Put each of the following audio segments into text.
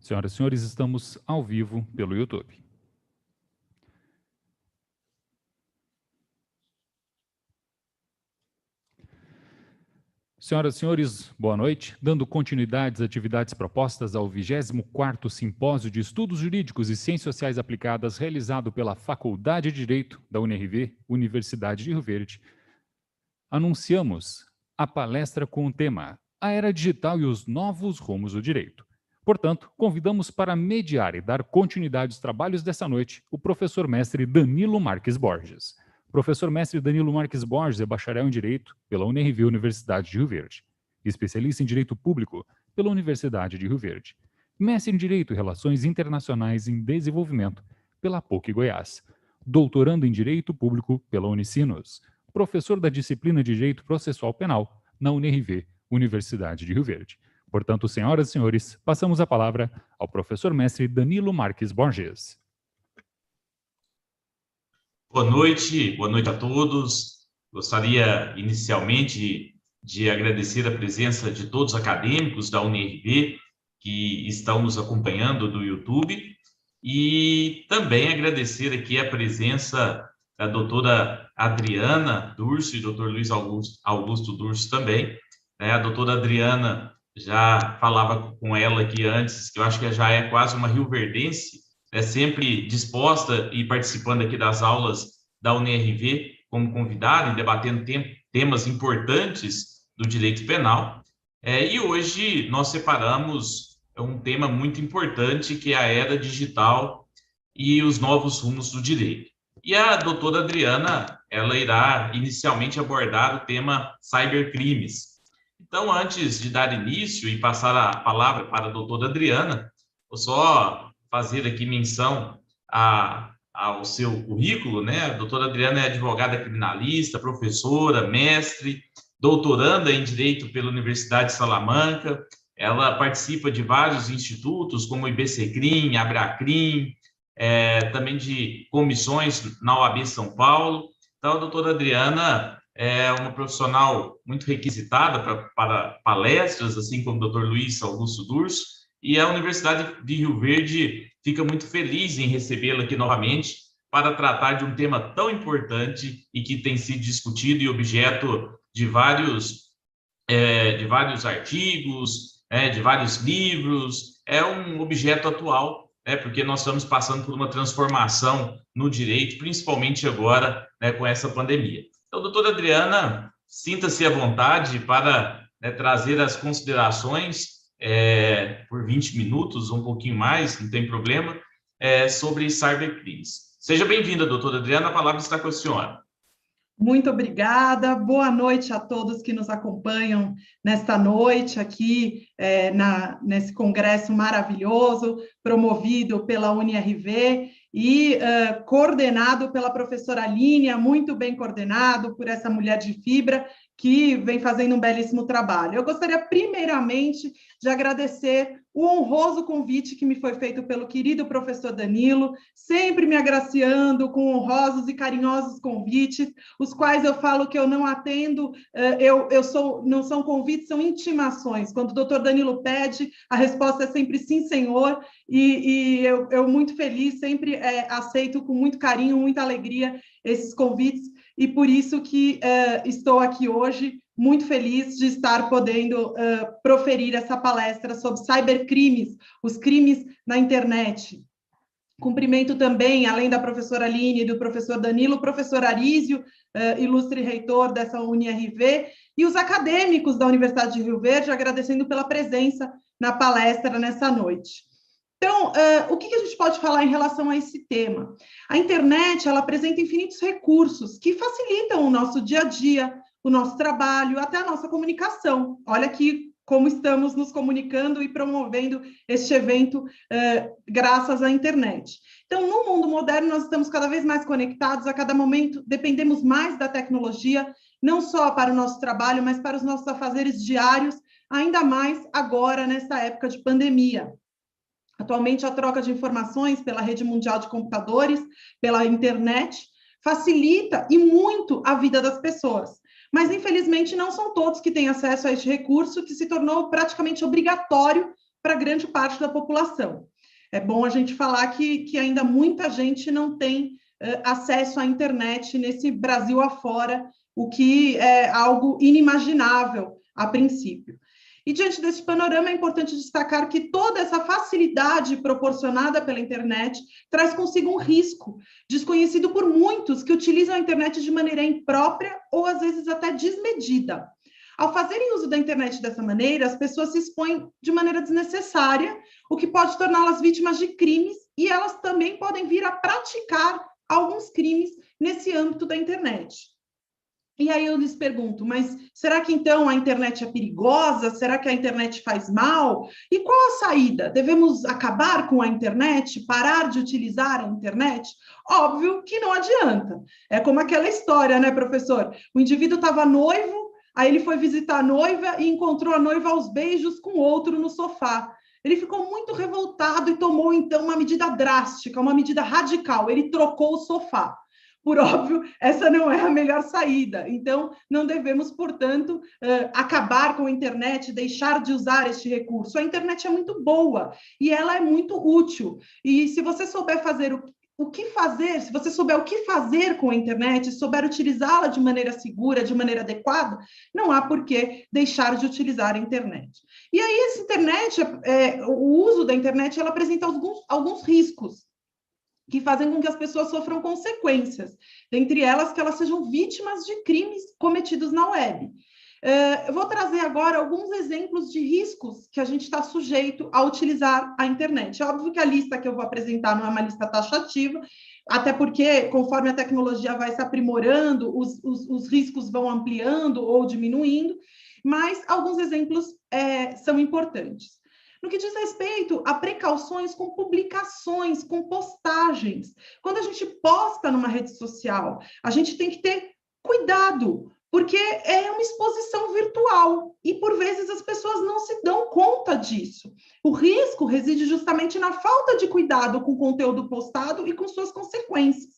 Senhoras e senhores, estamos ao vivo pelo YouTube. Senhoras e senhores, boa noite. Dando continuidade às atividades propostas ao 24º Simpósio de Estudos Jurídicos e Ciências Sociais Aplicadas, realizado pela Faculdade de Direito da UniRV, Universidade de Rio Verde, anunciamos a palestra com o tema A Era Digital e os Novos Rumos do Direito. Portanto, convidamos para mediar e dar continuidade aos trabalhos dessa noite o professor mestre Danilo Marques Borges. Professor mestre Danilo Marques Borges é bacharel em Direito pela UniRV Universidade de Rio Verde, especialista em Direito Público pela Universidade de Rio Verde, mestre em Direito e Relações Internacionais em Desenvolvimento pela PUC Goiás, doutorando em Direito Público pela Unicinos, professor da disciplina de Direito Processual Penal na UniRV Universidade de Rio Verde. Portanto, senhoras e senhores, passamos a palavra ao professor mestre Danilo Marques Borges. Boa noite a todos. Gostaria inicialmente de agradecer a presença de todos os acadêmicos da UniRV que estão nos acompanhando do YouTube e também agradecer aqui a presença da doutora Adriana Durso e doutor Luiz Augusto Durso também. A doutora Adriana, já falava com ela aqui antes, que eu acho que já é quase uma rioverdense, sempre disposta e participando aqui das aulas da UniRV como convidada e debatendo temas importantes do direito penal. E hoje nós separamos um tema muito importante, que é a era digital e os novos rumos do direito. E a doutora Adriana, ela irá inicialmente abordar o tema cybercrimes. Então, antes de dar início e passar a palavra para a doutora Adriana, vou só fazer aqui menção ao seu currículo, né? A doutora Adriana é advogada criminalista, professora, mestre, doutoranda em Direito pela Universidade de Salamanca. Ela participa de vários institutos, como o IBCCRIM, Abracrim, também de comissões na OAB São Paulo. Então, a doutora Adriana é uma profissional muito requisitada para palestras, assim como o doutor Luiz Augusto Durso, e a Universidade de Rio Verde fica muito feliz em recebê-la aqui novamente para tratar de um tema tão importante e que tem sido discutido e objeto de vários artigos, de vários livros. É um objeto atual, porque nós estamos passando por uma transformação no direito, principalmente agora, com essa pandemia. Então, doutora Adriana, sinta-se à vontade para trazer as considerações por 20 minutos, um pouquinho mais, não tem problema, sobre cybercrimes. Seja bem-vinda, doutora Adriana, a palavra está com a senhora. Muito obrigada, boa noite a todos que nos acompanham nesta noite aqui, nesse congresso maravilhoso, promovido pela UniRV e coordenado pela professora Línia, muito bem coordenado por essa mulher de fibra, que vem fazendo um belíssimo trabalho. Eu gostaria, primeiramente, de agradecer o honroso convite que me foi feito pelo querido professor Danilo, sempre me agraciando com honrosos e carinhosos convites, os quais eu falo que eu não atendo, não são convites, são intimações. Quando o doutor Danilo pede, a resposta é sempre sim, senhor, e eu muito feliz, sempre aceito com muito carinho, muita alegria esses convites, e por isso que estou aqui hoje, muito feliz de estar podendo proferir essa palestra sobre cybercrimes, os crimes na internet. Cumprimento também, além da professora Aline e do professor Danilo, o professor Arísio, ilustre reitor dessa UniRV, e os acadêmicos da Universidade de Rio Verde, agradecendo pela presença na palestra nessa noite. Então, o que a gente pode falar em relação a esse tema? A internet, ela apresenta infinitos recursos que facilitam o nosso dia a dia, o nosso trabalho, até a nossa comunicação. Olha aqui como estamos nos comunicando e promovendo este evento graças à internet. Então, no mundo moderno, nós estamos cada vez mais conectados, a cada momento dependemos mais da tecnologia, não só para o nosso trabalho, mas para os nossos afazeres diários, ainda mais agora, nessa época de pandemia. Atualmente, a troca de informações pela rede mundial de computadores, pela internet, facilita e muito a vida das pessoas. Mas, infelizmente, não são todos que têm acesso a este recurso, que se tornou praticamente obrigatório para grande parte da população. É bom a gente falar que ainda muita gente não tem acesso à internet nesse Brasil afora, o que é algo inimaginável a princípio. E diante desse panorama, é importante destacar que toda essa facilidade proporcionada pela internet traz consigo um risco, desconhecido por muitos que utilizam a internet de maneira imprópria ou às vezes até desmedida. Ao fazerem uso da internet dessa maneira, as pessoas se expõem de maneira desnecessária, o que pode torná-las vítimas de crimes, e elas também podem vir a praticar alguns crimes nesse âmbito da internet. E aí eu lhes pergunto, mas será que então a internet é perigosa? Será que a internet faz mal? E qual a saída? Devemos acabar com a internet? Parar de utilizar a internet? Óbvio que não adianta. É como aquela história, né, professor? O indivíduo estava noivo, aí ele foi visitar a noiva e encontrou a noiva aos beijos com outro no sofá. Ele ficou muito revoltado e tomou, então, uma medida drástica, uma medida radical. Ele trocou o sofá. Por óbvio, essa não é a melhor saída. Então, não devemos, portanto, acabar com a internet, deixar de usar este recurso. A internet é muito boa e ela é muito útil. E se você souber fazer o que fazer, se você souber o que fazer com a internet, souber utilizá-la de maneira segura, de maneira adequada, não há por que deixar de utilizar a internet. E aí, essa internet, o uso da internet, ela apresenta alguns riscos que fazem com que as pessoas sofram consequências, dentre elas que elas sejam vítimas de crimes cometidos na web. Eu vou trazer agora alguns exemplos de riscos que a gente está sujeito a utilizar a internet. É óbvio que a lista que eu vou apresentar não é uma lista taxativa, até porque, conforme a tecnologia vai se aprimorando, os riscos vão ampliando ou diminuindo, mas alguns exemplos são importantes. No que diz respeito a precauções com publicações, com postagens. Quando a gente posta numa rede social, a gente tem que ter cuidado, porque é uma exposição virtual e, por vezes, as pessoas não se dão conta disso. O risco reside justamente na falta de cuidado com o conteúdo postado e com suas consequências.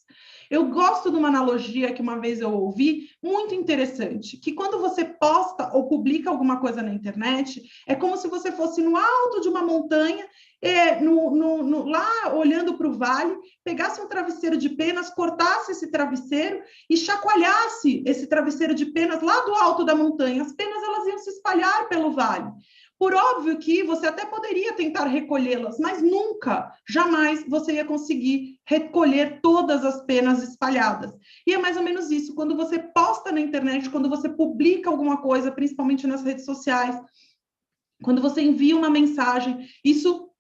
Eu gosto de uma analogia que uma vez eu ouvi, muito interessante, que quando você posta ou publica alguma coisa na internet, é como se você fosse no alto de uma montanha, lá olhando para o vale, pegasse um travesseiro de penas, cortasse esse travesseiro e chacoalhasse esse travesseiro de penas lá do alto da montanha. As penas elas iam se espalhar pelo vale. Por óbvio que você até poderia tentar recolhê-las, mas nunca, jamais você ia conseguir recolher todas as penas espalhadas. E é mais ou menos isso, quando você posta na internet, quando você publica alguma coisa, principalmente nas redes sociais, quando você envia uma mensagem, isso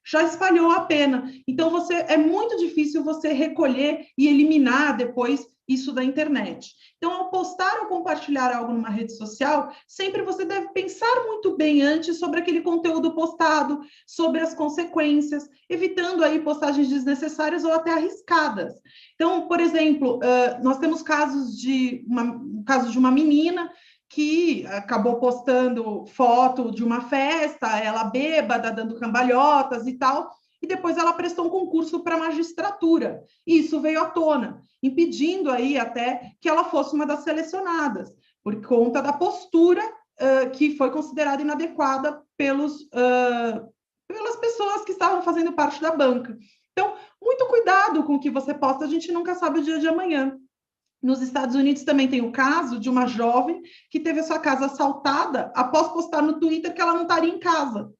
já espalhou a pena. Então, é muito difícil você recolher e eliminar depois isso da internet. Então, ao postar ou compartilhar algo numa rede social, sempre você deve pensar muito bem antes sobre aquele conteúdo postado, sobre as consequências, evitando aí postagens desnecessárias ou até arriscadas. Então, por exemplo, nós temos caso de uma menina que acabou postando foto de uma festa, ela bêbada, dando cambalhotas e tal, e depois ela prestou um concurso para magistratura. E isso veio à tona, impedindo aí até que ela fosse uma das selecionadas, por conta da postura que foi considerada inadequada pelas pessoas que estavam fazendo parte da banca. Então, muito cuidado com o que você posta, a gente nunca sabe o dia de amanhã. Nos Estados Unidos também tem o caso de uma jovem que teve a sua casa assaltada após postar no Twitter que ela não estaria em casa.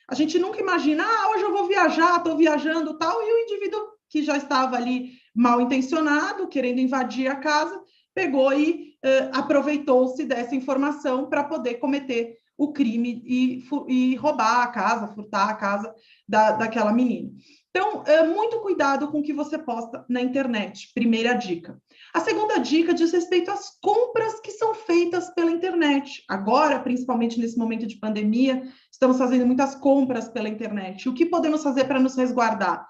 A gente nunca imagina, hoje eu vou viajar, estou viajando tal, e o indivíduo que já estava ali mal intencionado, querendo invadir a casa, pegou e aproveitou-se dessa informação para poder cometer o crime e roubar a casa, furtar a casa daquela menina. Então, muito cuidado com o que você posta na internet, primeira dica. A segunda dica diz respeito às compras que são feitas pela internet. Agora, principalmente nesse momento de pandemia, estamos fazendo muitas compras pela internet. O que podemos fazer para nos resguardar?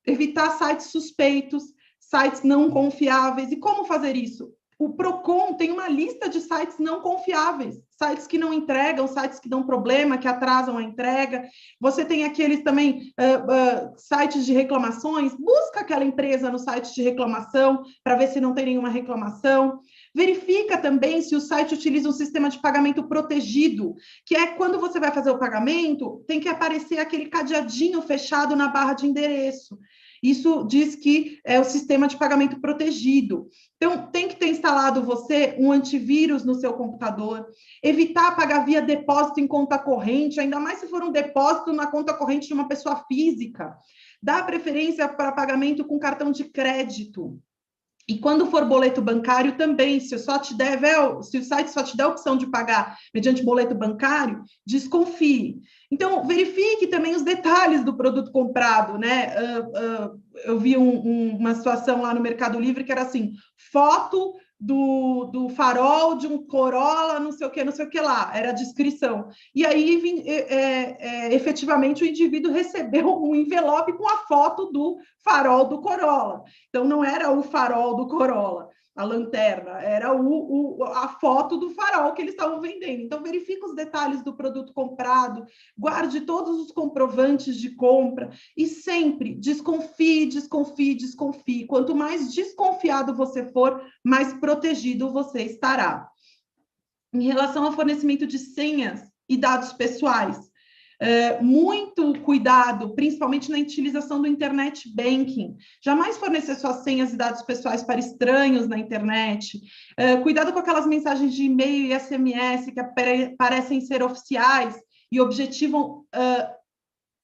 Evitar sites suspeitos, sites não confiáveis. E como fazer isso? O Procon tem uma lista de sites não confiáveis, sites que não entregam, sites que dão problema, que atrasam a entrega. Você tem aqueles também sites de reclamações, busca aquela empresa no site de reclamação para ver se não tem nenhuma reclamação. Verifica também se o site utiliza um sistema de pagamento protegido, que é quando você vai fazer o pagamento, tem que aparecer aquele cadeadinho fechado na barra de endereço. Isso diz que é o sistema de pagamento protegido. Então, tem que ter instalado você um antivírus no seu computador, evitar pagar via depósito em conta corrente, ainda mais se for um depósito na conta corrente de uma pessoa física. Dá preferência para pagamento com cartão de crédito. E quando for boleto bancário também, se o site só te der a opção de pagar mediante boleto bancário, desconfie. Então, verifique também os detalhes do produto comprado, né? Eu vi uma situação lá no Mercado Livre que era assim, foto do farol de um Corolla, não sei o que lá, era a descrição. E aí, efetivamente, o indivíduo recebeu um envelope com a foto do farol do Corolla. Então, não era o farol do Corolla, a lanterna, era a foto do farol que eles estavam vendendo. Então, verifique os detalhes do produto comprado, guarde todos os comprovantes de compra e sempre desconfie, desconfie, desconfie. Quanto mais desconfiado você for, mais protegido você estará. Em relação ao fornecimento de senhas e dados pessoais, muito cuidado, principalmente na utilização do internet banking. Jamais fornecer suas senhas e dados pessoais para estranhos na internet. Cuidado com aquelas mensagens de e-mail e SMS que parecem ser oficiais e objetivam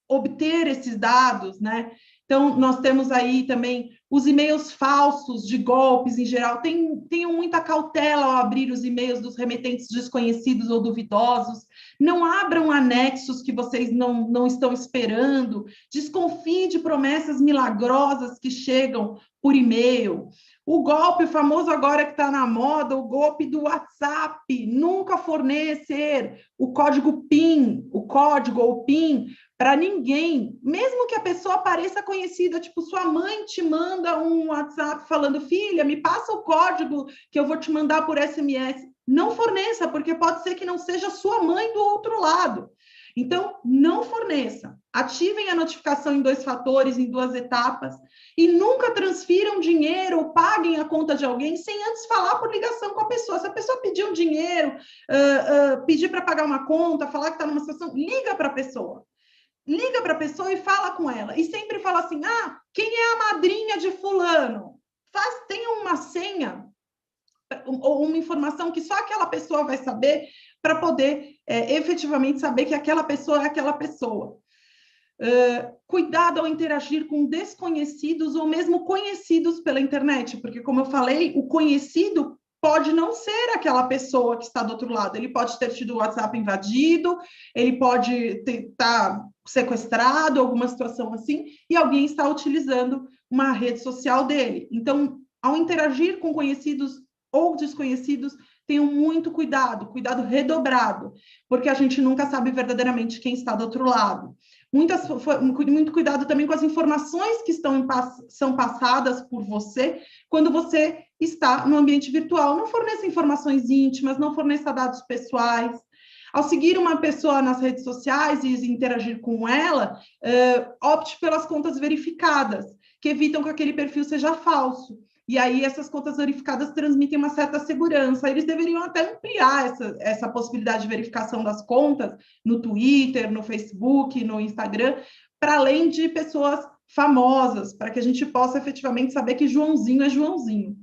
obter esses dados, né? Então, nós temos aí também os e-mails falsos de golpes em geral. Tenham muita cautela ao abrir os e-mails dos remetentes desconhecidos ou duvidosos. Não abram anexos que vocês não estão esperando. Desconfie de promessas milagrosas que chegam por e-mail. O golpe famoso agora que está na moda, o golpe do WhatsApp. Nunca fornecer o código PIN, o código ou PIN, para ninguém, mesmo que a pessoa pareça conhecida, tipo, sua mãe te manda um WhatsApp falando, filha, me passa o código que eu vou te mandar por SMS. Não forneça, porque pode ser que não seja sua mãe do outro lado. Então, não forneça. Ativem a notificação em 2 fatores, em 2 etapas, e nunca transfiram dinheiro ou paguem a conta de alguém sem antes falar por ligação com a pessoa. Se a pessoa pedir um dinheiro, pedir para pagar uma conta, falar que está numa situação, liga para a pessoa. Liga para a pessoa e fala com ela. E sempre fala assim, quem é a madrinha de fulano? Tenha uma senha ou uma informação que só aquela pessoa vai saber para poder efetivamente saber que aquela pessoa é aquela pessoa. Cuidado ao interagir com desconhecidos ou mesmo conhecidos pela internet, porque, como eu falei, o conhecido pode não ser aquela pessoa que está do outro lado. Ele pode ter tido o WhatsApp invadido, ele pode estar sequestrado, alguma situação assim, e alguém está utilizando uma rede social dele. Então, ao interagir com conhecidos ou desconhecidos, tenham muito cuidado, cuidado redobrado, porque a gente nunca sabe verdadeiramente quem está do outro lado. Muito cuidado também com as informações que são passadas por você quando você está no ambiente virtual. Não forneça informações íntimas, não forneça dados pessoais. Ao seguir uma pessoa nas redes sociais e interagir com ela, opte pelas contas verificadas, que evitam que aquele perfil seja falso. E aí essas contas verificadas transmitem uma certa segurança. Eles deveriam até ampliar essa possibilidade de verificação das contas no Twitter, no Facebook, no Instagram, para além de pessoas famosas, para que a gente possa efetivamente saber que Joãozinho é Joãozinho.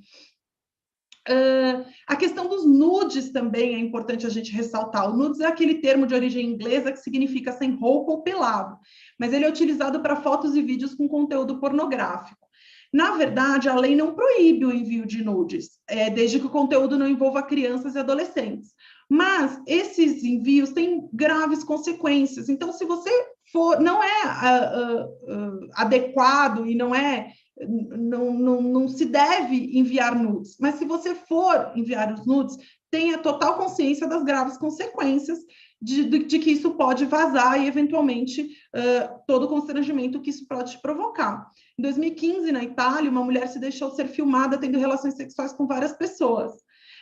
A questão dos nudes também é importante a gente ressaltar. O nudes é aquele termo de origem inglesa que significa sem roupa ou pelado, mas ele é utilizado para fotos e vídeos com conteúdo pornográfico. Na verdade, a lei não proíbe o envio de nudes, desde que o conteúdo não envolva crianças e adolescentes. Mas esses envios têm graves consequências. Então, se você não é adequado e não se deve enviar nudes, mas se você for enviar os nudes, tenha total consciência das graves consequências de que isso pode vazar e, eventualmente, todo o constrangimento que isso pode provocar. Em 2015, na Itália, uma mulher se deixou ser filmada tendo relações sexuais com várias pessoas.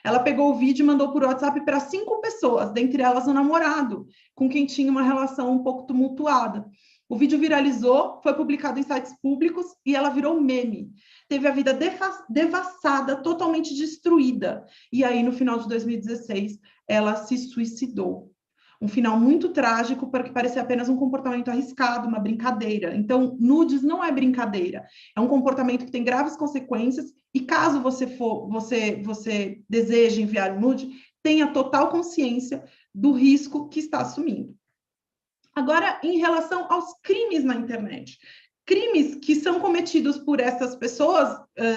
Ela pegou o vídeo e mandou por WhatsApp para 5 pessoas, dentre elas o namorado, com quem tinha uma relação um pouco tumultuada. O vídeo viralizou, foi publicado em sites públicos e ela virou meme. Teve a vida devassada, totalmente destruída. E aí, no final de 2016, ela se suicidou. Um final muito trágico, porque parecia apenas um comportamento arriscado, uma brincadeira. Então, nudes não é brincadeira. É um comportamento que tem graves consequências e caso você deseje enviar um nude, tenha total consciência do risco que está assumindo. Agora, em relação aos crimes na internet. Crimes que são cometidos por essas pessoas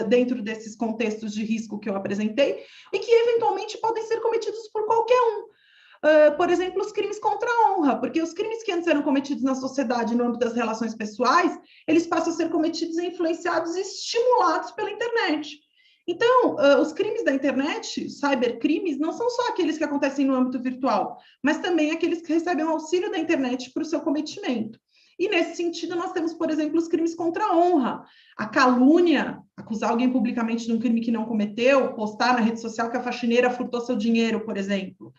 dentro desses contextos de risco que eu apresentei e que eventualmente podem ser cometidos por qualquer um. Por exemplo, os crimes contra a honra, porque os crimes que antes eram cometidos na sociedade no âmbito das relações pessoais, eles passam a ser cometidos e influenciados e estimulados pela internet. Então, os crimes da internet, cybercrimes, não são só aqueles que acontecem no âmbito virtual, mas também aqueles que recebem o auxílio da internet para o seu cometimento. E, nesse sentido, nós temos, por exemplo, os crimes contra a honra. A calúnia, acusar alguém publicamente de um crime que não cometeu, postar na rede social que a faxineira furtou seu dinheiro, por exemplo.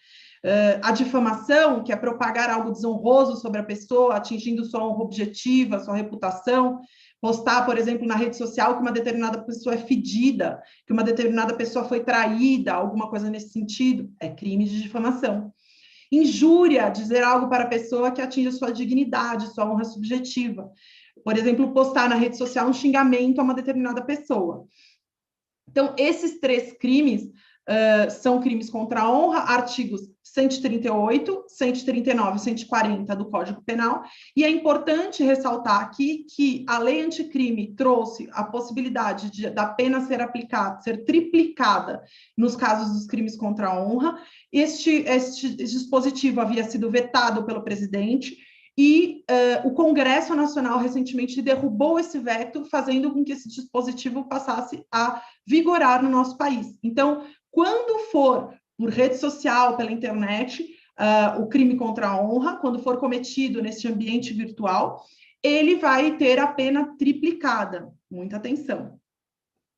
A difamação, que é propagar algo desonroso sobre a pessoa, atingindo sua honra objetiva, sua reputação. Postar, por exemplo, na rede social que uma determinada pessoa é fedida, que uma determinada pessoa foi traída, alguma coisa nesse sentido, é crime de difamação. Injúria, dizer algo para a pessoa que atinge a sua dignidade, sua honra subjetiva. Por exemplo, postar na rede social um xingamento a uma determinada pessoa. Então, esses 3 crimes são crimes contra a honra, artigos 138, 139 e 140 do Código Penal, e é importante ressaltar aqui que a lei anticrime trouxe a possibilidade da pena ser aplicada, ser triplicada nos casos dos crimes contra a honra. Este dispositivo havia sido vetado pelo presidente, e o Congresso Nacional recentemente derrubou esse veto, fazendo com que esse dispositivo passasse a vigorar no nosso país. Então, quando for por rede social, pela internet, o crime contra a honra, quando for cometido nesse ambiente virtual, ele vai ter a pena triplicada. Muita atenção.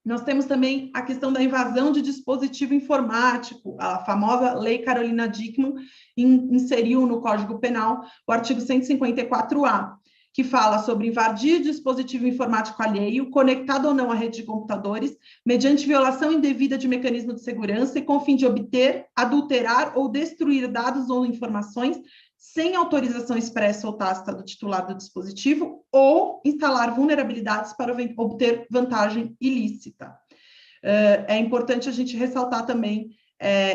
Nós temos também a questão da invasão de dispositivo informático, a famosa Lei Carolina Dickmann inseriu no Código Penal o artigo 154A, que fala sobre invadir dispositivo informático alheio, conectado ou não à rede de computadores, mediante violação indevida de mecanismo de segurança e com o fim de obter, adulterar ou destruir dados ou informações sem autorização expressa ou tácita do titular do dispositivo ou instalar vulnerabilidades para obter vantagem ilícita. É importante a gente ressaltar também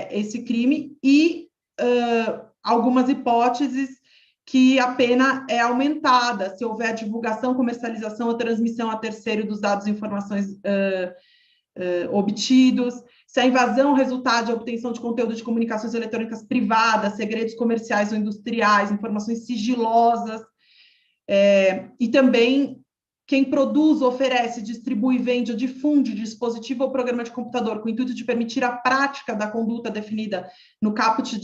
esse crime e algumas hipóteses que a pena é aumentada se houver divulgação, comercialização ou transmissão a terceiro dos dados e informações obtidos, se a invasão resultar de obtenção de conteúdo de comunicações eletrônicas privadas, segredos comerciais ou industriais, informações sigilosas, e também quem produz, oferece, distribui, vende ou difunde dispositivo ou programa de computador com o intuito de permitir a prática da conduta definida no caput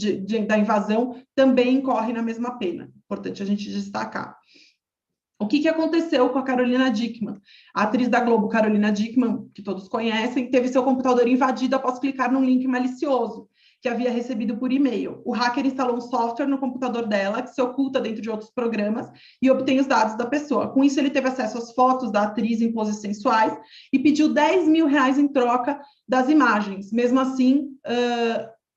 da invasão, também incorre na mesma pena. Importante a gente destacar. O que aconteceu com a Carolina Dickmann? A atriz da Globo, Carolina Dickmann, que todos conhecem, teve seu computador invadido após clicar num link malicioso que havia recebido por e-mail. O hacker instalou um software no computador dela, que se oculta dentro de outros programas, e obtém os dados da pessoa. Com isso, ele teve acesso às fotos da atriz em poses sensuais e pediu R$10 mil em troca das imagens. Mesmo assim,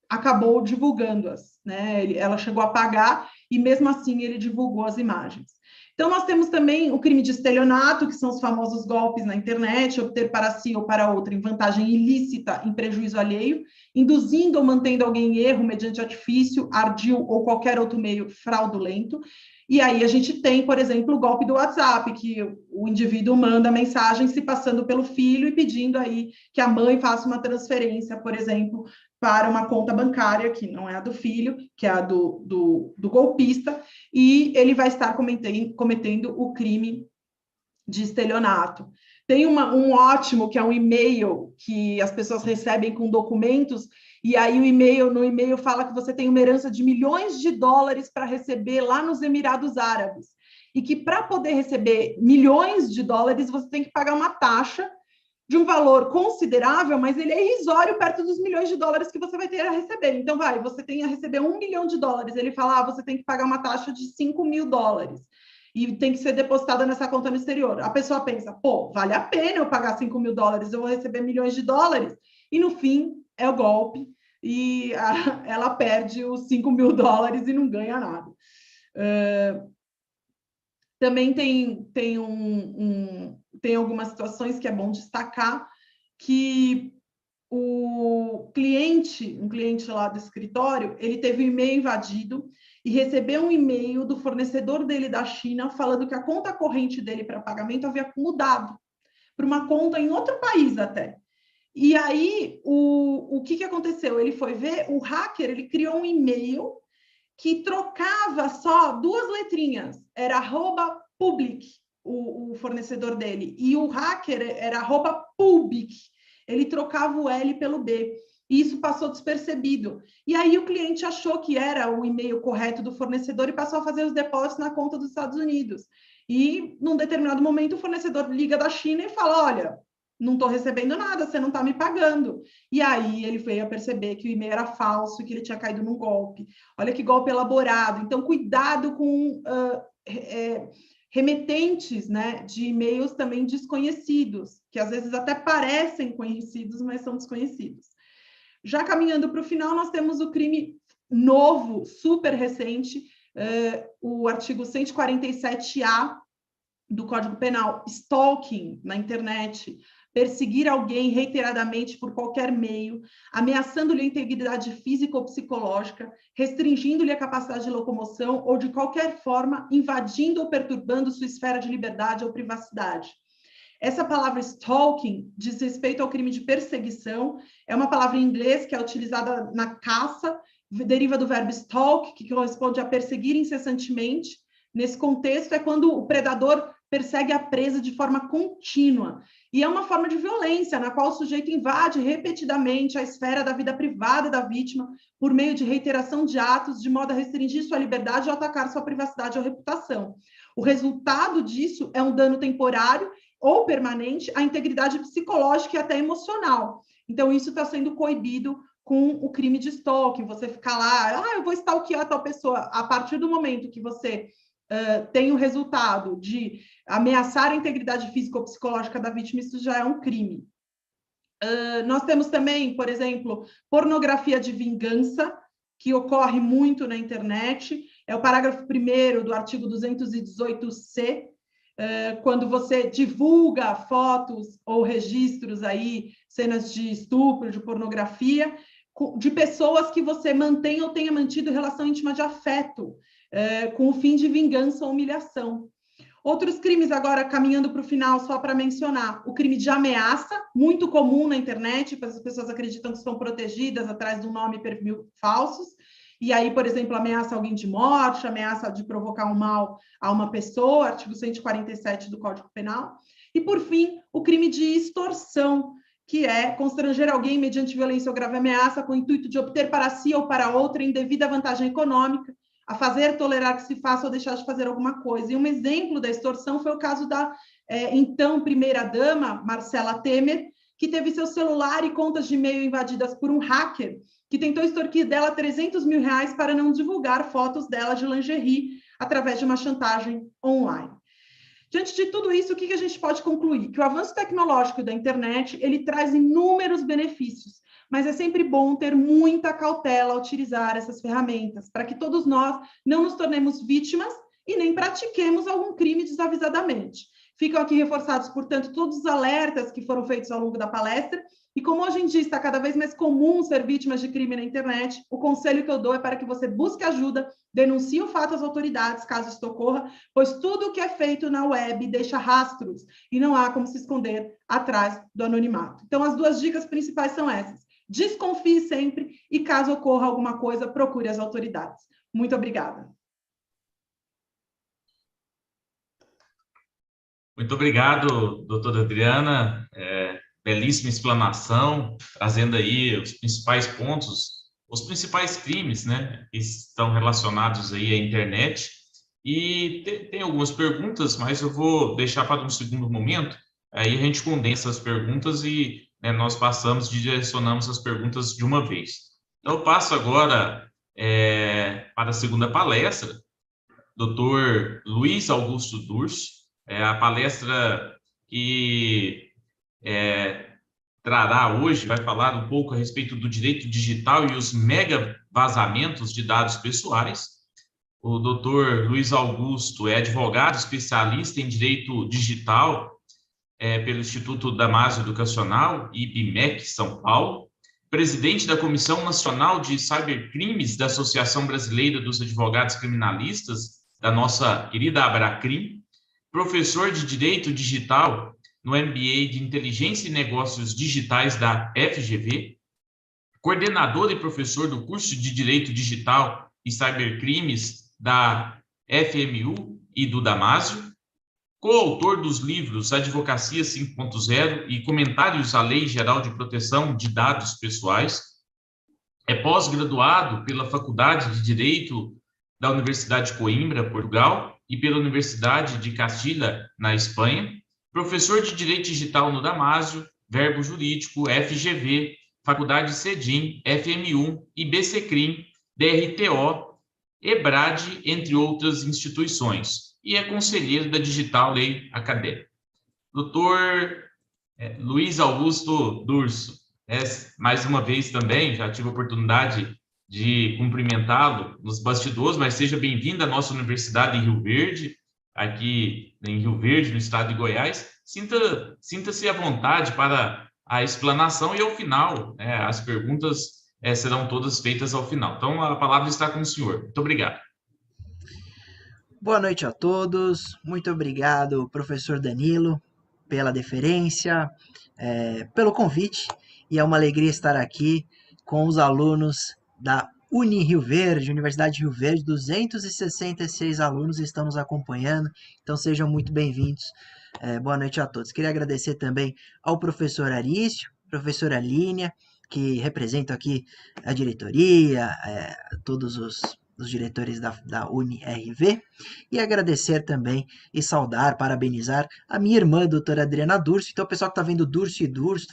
acabou divulgando-as, né? Ela chegou a pagar e, mesmo assim, ele divulgou as imagens. Então, nós temos também o crime de estelionato, que são os famosos golpes na internet, obter para si ou para outra em vantagem ilícita, em prejuízo alheio, induzindo ou mantendo alguém em erro mediante artifício, ardil ou qualquer outro meio fraudulento. E aí a gente tem, por exemplo, o golpe do WhatsApp, que o indivíduo manda mensagem se passando pelo filho e pedindo aí que a mãe faça uma transferência, por exemplo, para uma conta bancária, que não é a do filho, que é a do golpista, e ele vai estar cometendo o crime de estelionato. Tem um ótimo, que é um e-mail que as pessoas recebem com documentos, e aí no e-mail fala que você tem uma herança de milhões de dólares para receber lá nos Emirados Árabes, e que para poder receber milhões de dólares, você tem que pagar uma taxa de um valor considerável, mas ele é irrisório perto dos milhões de dólares que você vai ter a receber. Então, você tem a receber $1 milhão, ele fala, você tem que pagar uma taxa de $5 mil. e tem que ser depositada nessa conta no exterior. A pessoa pensa, pô, vale a pena eu pagar $5 mil, eu vou receber milhões de dólares. E no fim, é o golpe, e ela perde os $5 mil e não ganha nada. Também tem algumas situações que é bom destacar, que um cliente lá do escritório, ele teve um e-mail invadido e recebeu um e-mail do fornecedor dele da China falando que a conta corrente dele para pagamento havia mudado para uma conta em outro país até. E aí, o que aconteceu? Ele foi ver, o hacker, ele criou um e-mail que trocava só 2 letrinhas, era @public, o fornecedor dele, e o hacker era @public, ele trocava o L pelo B, e isso passou despercebido. E aí o cliente achou que era o e-mail correto do fornecedor e passou a fazer os depósitos na conta dos Estados Unidos. E, num determinado momento, o fornecedor liga da China e fala, olha, não estou recebendo nada, você não está me pagando. E aí ele veio a perceber que o e-mail era falso, que ele tinha caído num golpe. Olha que golpe elaborado. Então, cuidado com remetentes, né, de e-mails também desconhecidos, que às vezes até parecem conhecidos, mas são desconhecidos. Já caminhando para o final, nós temos o crime novo, super recente, o artigo 147A do Código Penal, stalking na internet, perseguir alguém reiteradamente por qualquer meio, ameaçando-lhe a integridade física ou psicológica, restringindo-lhe a capacidade de locomoção ou, de qualquer forma, invadindo ou perturbando sua esfera de liberdade ou privacidade. Essa palavra stalking diz respeito ao crime de perseguição, é uma palavra em inglês que é utilizada na caça, deriva do verbo stalk, que corresponde a perseguir incessantemente. Nesse contexto, é quando o predador persegue a presa de forma contínua. E é uma forma de violência, na qual o sujeito invade repetidamente a esfera da vida privada da vítima por meio de reiteração de atos, de modo a restringir sua liberdade ou atacar sua privacidade ou reputação. O resultado disso é um dano temporário ou permanente à integridade psicológica e até emocional. Então, isso está sendo coibido com o crime de stalking. Você ficar lá, eu vou stalkear tal pessoa. A partir do momento que você tem o resultado de ameaçar a integridade física ou psicológica da vítima, isso já é um crime. Nós temos também, por exemplo, pornografia de vingança, que ocorre muito na internet, é o parágrafo 1º do artigo 218C, quando você divulga fotos ou registros aí, cenas de estupro, de pornografia, de pessoas que você mantém ou tenha mantido relação íntima de afeto, com o fim de vingança ou humilhação. Outros crimes, agora caminhando para o final, só para mencionar, o crime de ameaça, muito comum na internet, as pessoas acreditam que estão protegidas atrás de um nome e perfil falsos, e aí, por exemplo, ameaça alguém de morte, ameaça de provocar um mal a uma pessoa, artigo 147 do Código Penal. E, por fim, o crime de extorsão, que é constranger alguém mediante violência ou grave ameaça com o intuito de obter para si ou para outra indevida vantagem econômica, a fazer, tolerar que se faça ou deixar de fazer alguma coisa. E um exemplo da extorsão foi o caso da então primeira-dama, Marcela Temer, que teve seu celular e contas de e-mail invadidas por um hacker que tentou extorquir dela R$300 mil para não divulgar fotos dela de lingerie através de uma chantagem online. Diante de tudo isso, o que a gente pode concluir? Que o avanço tecnológico da internet, ele traz inúmeros benefícios, mas é sempre bom ter muita cautela ao utilizar essas ferramentas, para que todos nós não nos tornemos vítimas e nem pratiquemos algum crime desavisadamente. Ficam aqui reforçados, portanto, todos os alertas que foram feitos ao longo da palestra, e como hoje em dia está cada vez mais comum ser vítimas de crime na internet, o conselho que eu dou é para que você busque ajuda, denuncie o fato às autoridades, caso isto ocorra, pois tudo o que é feito na web deixa rastros, e não há como se esconder atrás do anonimato. Então, as 2 dicas principais são essas. Desconfie sempre e, caso ocorra alguma coisa, procure as autoridades. Muito obrigada. Muito obrigado, doutora Adriana. Belíssima explanação, trazendo aí os principais pontos, os principais crimes, né, que estão relacionados aí à internet. E tem algumas perguntas, mas eu vou deixar para um segundo momento. Aí a gente condensa as perguntas e nós direcionamos as perguntas de uma vez. Então, eu passo agora para a segunda palestra, Dr. Luiz Augusto Durso. A palestra que trará hoje vai falar um pouco a respeito do direito digital e os mega vazamentos de dados pessoais. O Dr. Luiz Augusto é advogado especialista em direito digital pelo Instituto Damásio Educacional, IBMEC, São Paulo, presidente da Comissão Nacional de Cybercrimes da Associação Brasileira dos Advogados Criminalistas, da nossa querida Abracrim, professor de Direito Digital no MBA de Inteligência e Negócios Digitais da FGV, coordenador e professor do curso de Direito Digital e Cybercrimes da FMU e do Damásio, coautor dos livros Advocacia 5.0 e Comentários à Lei Geral de Proteção de Dados Pessoais, é pós-graduado pela Faculdade de Direito da Universidade de Coimbra, Portugal, e pela Universidade de Castilha, na Espanha, professor de Direito Digital no Damásio, Verbo Jurídico, FGV, Faculdade CEDIM, FMU, IBCCRIM, DRTO, EBRAD, entre outras instituições, e é conselheiro da Digital Lei Acadêmica. Doutor Luiz Augusto Durso, mais uma vez também, já tive a oportunidade de cumprimentá-lo nos bastidores, mas seja bem-vindo à nossa Universidade em Rio Verde, aqui em Rio Verde, no estado de Goiás. Sinta-se à vontade para a explanação e ao final, as perguntas serão todas feitas ao final. Então, a palavra está com o senhor. Muito obrigado. Boa noite a todos. Muito obrigado, professor Danilo, pela deferência, pelo convite. E é uma alegria estar aqui com os alunos da Rio Verde, Universidade de Rio Verde. 266 alunos estão nos acompanhando, então sejam muito bem-vindos. Boa noite a todos. Queria agradecer também ao professor Arício, professora Línia, que representam aqui a diretoria, todos os diretores da UniRV, e agradecer também e saudar, parabenizar a minha irmã, doutora Adriana Durso. Então, o pessoal que está vendo Durso e Durso,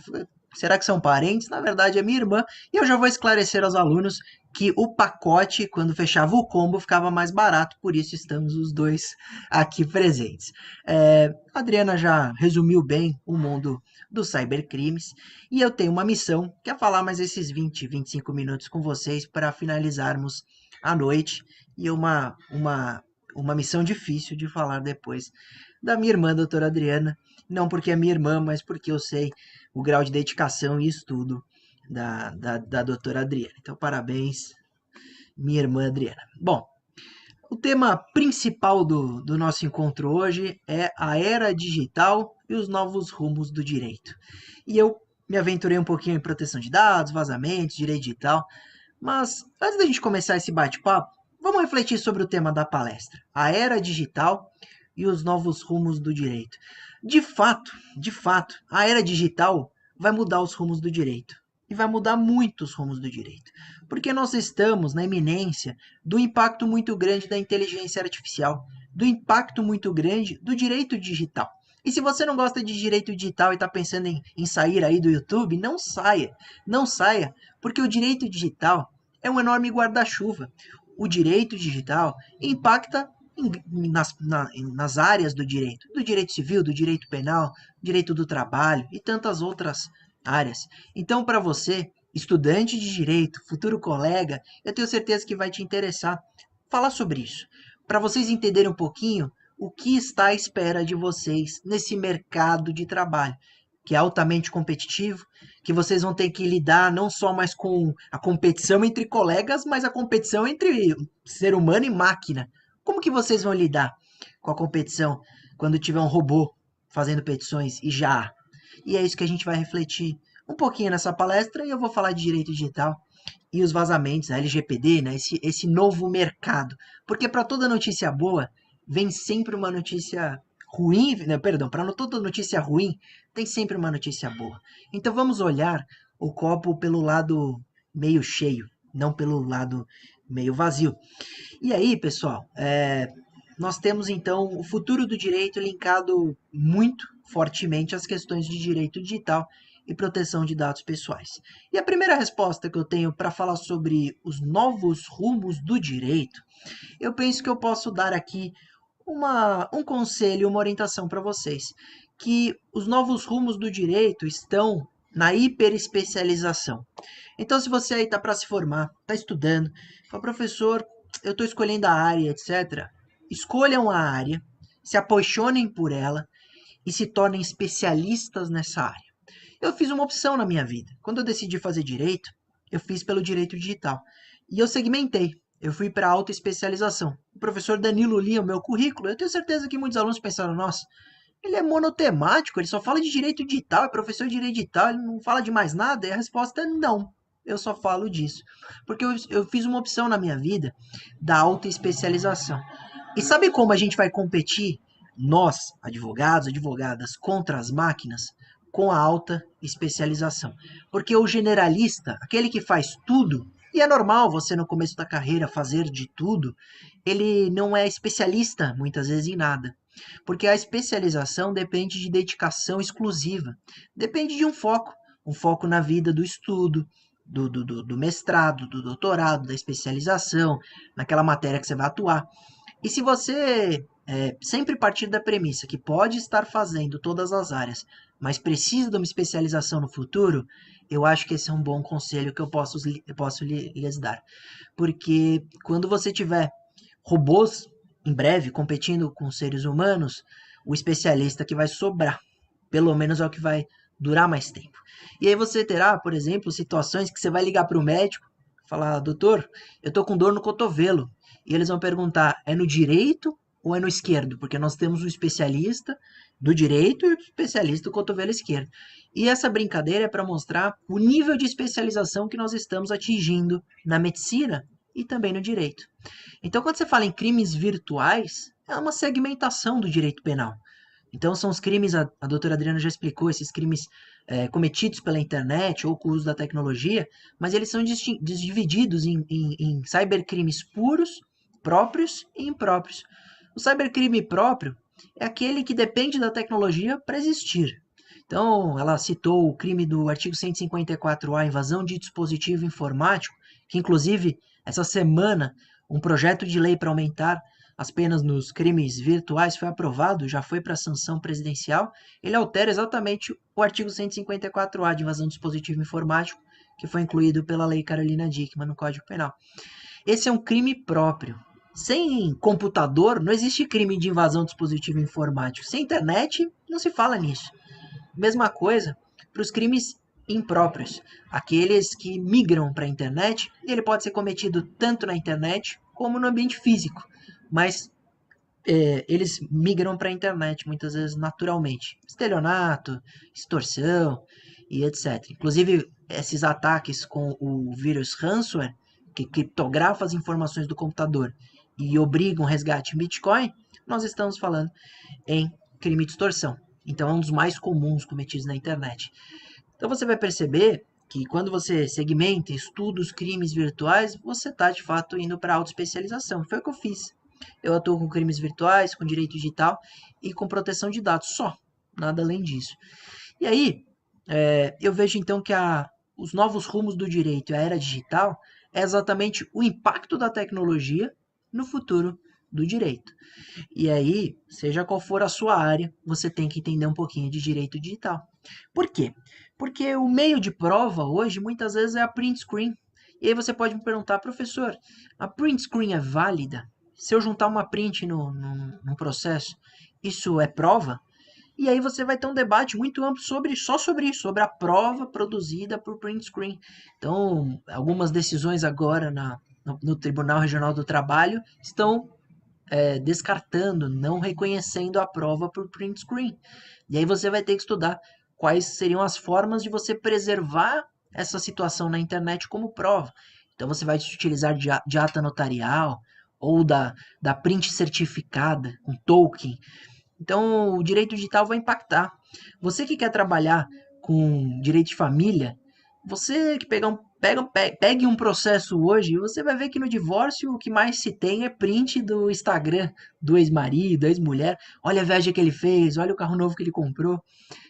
será que são parentes? Na verdade, é minha irmã, e eu já vou esclarecer aos alunos que o pacote, quando fechava o combo, ficava mais barato, por isso estamos os dois aqui presentes. A Adriana já resumiu bem o mundo dos cybercrimes, e eu tenho uma missão, que é falar mais esses 20, 25 minutos com vocês para finalizarmos a noite, e uma missão difícil de falar depois da minha irmã, doutora Adriana, não porque é minha irmã, mas porque eu sei o grau de dedicação e estudo da doutora Adriana. Então, parabéns, minha irmã Adriana. Bom, o tema principal do nosso encontro hoje é a era digital e os novos rumos do direito. E eu me aventurei um pouquinho em proteção de dados, vazamentos, direito digital, mas antes da gente começar esse bate-papo, vamos refletir sobre o tema da palestra, a era digital e os novos rumos do direito. De fato, a era digital vai mudar os rumos do direito. E vai mudar muito os rumos do direito. Porque nós estamos na iminência do impacto muito grande da inteligência artificial, do impacto muito grande do direito digital. E se você não gosta de direito digital e está pensando em sair aí do YouTube, não saia. Não saia, porque o direito digital é um enorme guarda-chuva. O direito digital impacta nas áreas do direito civil, do direito penal, direito do trabalho e tantas outras áreas. Então, para você, estudante de direito, futuro colega, eu tenho certeza que vai te interessar falar sobre isso, para vocês entenderem um pouquinho o que está à espera de vocês nesse mercado de trabalho, que é altamente competitivo, que vocês vão ter que lidar não só mais com a competição entre colegas, mas a competição entre ser humano e máquina. Como que vocês vão lidar com a competição quando tiver um robô fazendo petições e já há? E é isso que a gente vai refletir um pouquinho nessa palestra, e eu vou falar de direito digital e os vazamentos, a LGPD, né, esse novo mercado. Porque para toda notícia boa, vem sempre uma notícia ruim, né, para toda notícia ruim, tem sempre uma notícia boa. Então vamos olhar o copo pelo lado meio cheio, não pelo lado meio vazio. E aí, pessoal, nós temos então o futuro do direito linkado muito fortemente às questões de direito digital e proteção de dados pessoais. E a primeira resposta que eu tenho para falar sobre os novos rumos do direito, eu penso que eu posso dar aqui um conselho, uma orientação para vocês, que os novos rumos do direito estão na hiperespecialização. Então, se você aí está para se formar, está estudando, fala, professor, eu estou escolhendo a área, etc., escolham a área, se apaixonem por ela e se tornem especialistas nessa área. Eu fiz uma opção na minha vida. Quando eu decidi fazer direito, eu fiz pelo direito digital. E eu segmentei. Eu fui para alta especialização. O professor Danilo lia o meu currículo. Eu tenho certeza que muitos alunos pensaram, nossa, ele é monotemático, ele só fala de direito digital, é professor de direito digital, ele não fala de mais nada? E a resposta é não. Eu só falo disso. Porque eu fiz uma opção na minha vida da alta especialização. E sabe como a gente vai competir, nós, advogados, advogadas, contra as máquinas? Com a alta especialização. Porque o generalista, aquele que faz tudo, e é normal você no começo da carreira fazer de tudo, ele não é especialista muitas vezes em nada. Porque a especialização depende de dedicação exclusiva, depende de um foco na vida do estudo, do mestrado, do doutorado, da especialização, naquela matéria que você vai atuar. E se você sempre partir da premissa que pode estar fazendo todas as áreas, mas precisa de uma especialização no futuro, eu acho que esse é um bom conselho que eu posso lhes dar. Porque quando você tiver robôs, em breve, competindo com seres humanos, o especialista que vai sobrar. Pelo menos é o que vai durar mais tempo. E aí você terá, por exemplo, situações que você vai ligar para o médico, falar, doutor, eu tô com dor no cotovelo. E eles vão perguntar, é no direito ou é no esquerdo? Porque nós temos um especialista do direito e um especialista do cotovelo esquerdo. E essa brincadeira é para mostrar o nível de especialização que nós estamos atingindo na medicina e também no direito. Então, quando você fala em crimes virtuais, é uma segmentação do direito penal. Então, são os crimes, a doutora Adriana já explicou, esses crimes cometidos pela internet ou com o uso da tecnologia, mas eles são divididos em cybercrimes puros, próprios e impróprios. O cybercrime próprio é aquele que depende da tecnologia para existir. Então, ela citou o crime do artigo 154A, invasão de dispositivo informático, que inclusive, essa semana, um projeto de lei para aumentar as penas nos crimes virtuais foi aprovado, já foi para a sanção presidencial. Ele altera exatamente o artigo 154A de invasão de dispositivo informático, que foi incluído pela lei Carolina Dickmann no Código Penal. Esse é um crime próprio. Sem computador, não existe crime de invasão de dispositivo informático. Sem internet, não se fala nisso. Mesma coisa para os crimes impróprios, aqueles que migram para a internet, e ele pode ser cometido tanto na internet como no ambiente físico, mas eles migram para a internet muitas vezes naturalmente. Estelionato, extorsão e etc. Inclusive, esses ataques com o vírus ransomware, que criptografa as informações do computador e obriga um resgate em Bitcoin, nós estamos falando em crime de extorsão. Então, é um dos mais comuns cometidos na internet. Então, você vai perceber que quando você segmenta e estuda os crimes virtuais, você está, de fato, indo para a autoespecialização. Foi o que eu fiz. Eu atuo com crimes virtuais, com direito digital e com proteção de dados só. Nada além disso. E aí, eu vejo, então, que os novos rumos do direito e a era digital é exatamente o impacto da tecnologia no futuro do direito. E aí, seja qual for a sua área, você tem que entender um pouquinho de direito digital. Por quê? Porque o meio de prova hoje, muitas vezes, é a print screen. E aí você pode me perguntar, professor, a print screen é válida? Se eu juntar uma print num processo, isso é prova? E aí você vai ter um debate muito amplo só sobre isso, sobre a prova produzida por print screen. Então, algumas decisões agora no Tribunal Regional do Trabalho estão descartando, não reconhecendo a prova por print screen. E aí você vai ter que estudar quais seriam as formas de você preservar essa situação na internet como prova. Então você vai utilizar de ata notarial ou da print certificada, um token. Então o direito digital vai impactar. Você que quer trabalhar com direito de família, Você que pegue um processo hoje, você vai ver que no divórcio o que mais se tem é print do Instagram do ex-marido, da ex-mulher. Olha a viagem que ele fez, olha o carro novo que ele comprou.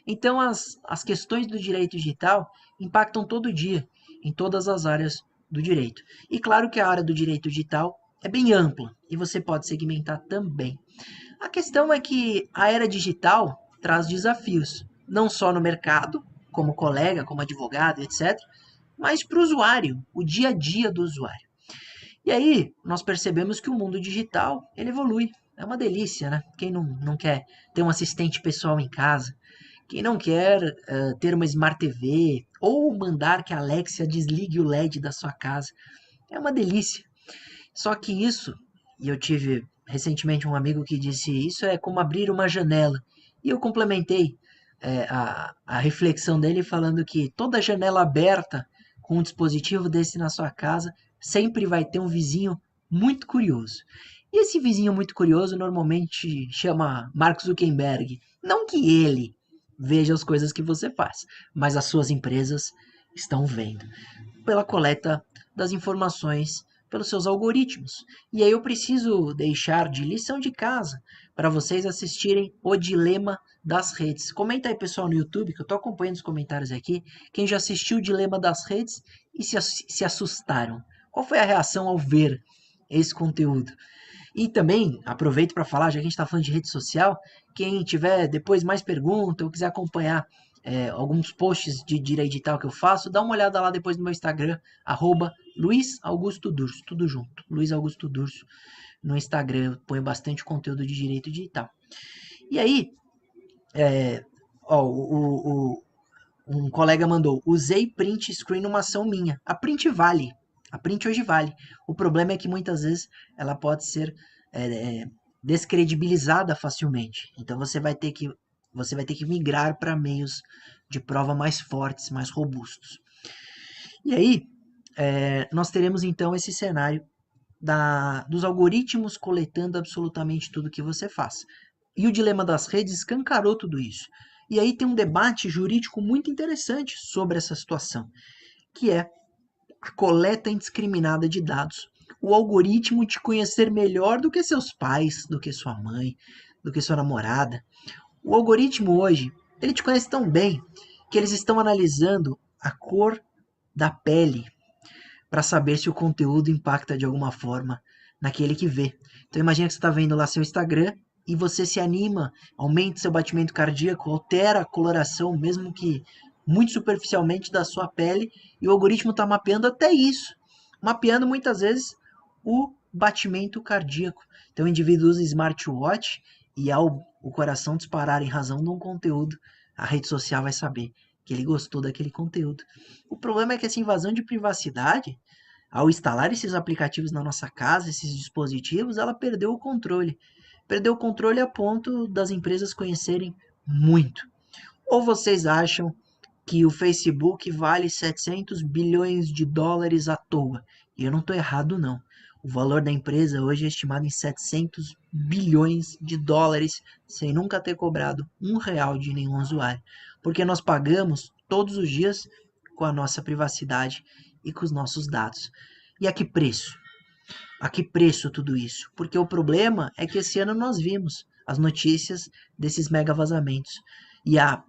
Então as questões do direito digital impactam todo dia, em todas as áreas do direito. E claro que a área do direito digital é bem ampla e você pode segmentar também. A questão é que a era digital traz desafios, não só no mercado, como colega, como advogado, etc., mas para o usuário, o dia a dia do usuário. E aí nós percebemos que o mundo digital ele evolui. É uma delícia, né? Quem não quer ter um assistente pessoal em casa? Quem não quer ter uma Smart TV ou mandar que a Alexia desligue o LED da sua casa? É uma delícia. Só que isso, e eu tive recentemente um amigo que disse, isso é como abrir uma janela. E eu complementei a reflexão dele falando que toda janela aberta com um dispositivo desse na sua casa sempre vai ter um vizinho muito curioso. E esse vizinho muito curioso normalmente chama Mark Zuckerberg. Não que ele veja as coisas que você faz, mas as suas empresas estão vendo pela coleta das informações pelos seus algoritmos. E aí eu preciso deixar de lição de casa para vocês assistirem O Dilema das Redes. Comenta aí, pessoal, no YouTube, que eu estou acompanhando os comentários aqui, quem já assistiu O Dilema das Redes e se assustaram. Qual foi a reação ao ver esse conteúdo? E também aproveito para falar, já que a gente está falando de rede social, quem tiver depois mais pergunta ou quiser acompanhar alguns posts de direito digital que eu faço, dá uma olhada lá depois no meu Instagram, @LuizAugustoDurso, tudo junto, Luiz Augusto Durso, no Instagram, eu ponho bastante conteúdo de direito digital. E aí, um colega mandou, usei print screen numa ação minha, a print vale, a print hoje vale, o problema é que muitas vezes ela pode ser descredibilizada facilmente, então você vai ter que migrar para meios de prova mais fortes, mais robustos. E aí, nós teremos então esse cenário dos algoritmos coletando absolutamente tudo que você faz. E o dilema das redes escancarou tudo isso. E aí tem um debate jurídico muito interessante sobre essa situação, que é a coleta indiscriminada de dados. O algoritmo te conhecer melhor do que seus pais, do que sua mãe, do que sua namorada. O algoritmo hoje, ele te conhece tão bem que eles estão analisando a cor da pele para saber se o conteúdo impacta de alguma forma naquele que vê. Então imagina que você está vendo lá seu Instagram e você se anima, aumenta seu batimento cardíaco, altera a coloração, mesmo que muito superficialmente, da sua pele, e o algoritmo está mapeando até isso, mapeando muitas vezes o batimento cardíaco. Então o indivíduo usa smartwatch e ao o coração disparar em razão de um conteúdo, a rede social vai saber que ele gostou daquele conteúdo. O problema é que essa invasão de privacidade, ao instalar esses aplicativos na nossa casa, esses dispositivos, ela perdeu o controle. Perdeu o controle a ponto das empresas conhecerem muito. Ou vocês acham que o Facebook vale 700 bilhões de dólares à toa? E eu não estou errado, não. O valor da empresa hoje é estimado em 700 bilhões de dólares, sem nunca ter cobrado R$1 de nenhum usuário. Porque nós pagamos todos os dias com a nossa privacidade e com os nossos dados. E a que preço? A que preço tudo isso? Porque o problema é que esse ano nós vimos as notícias desses mega vazamentos. E a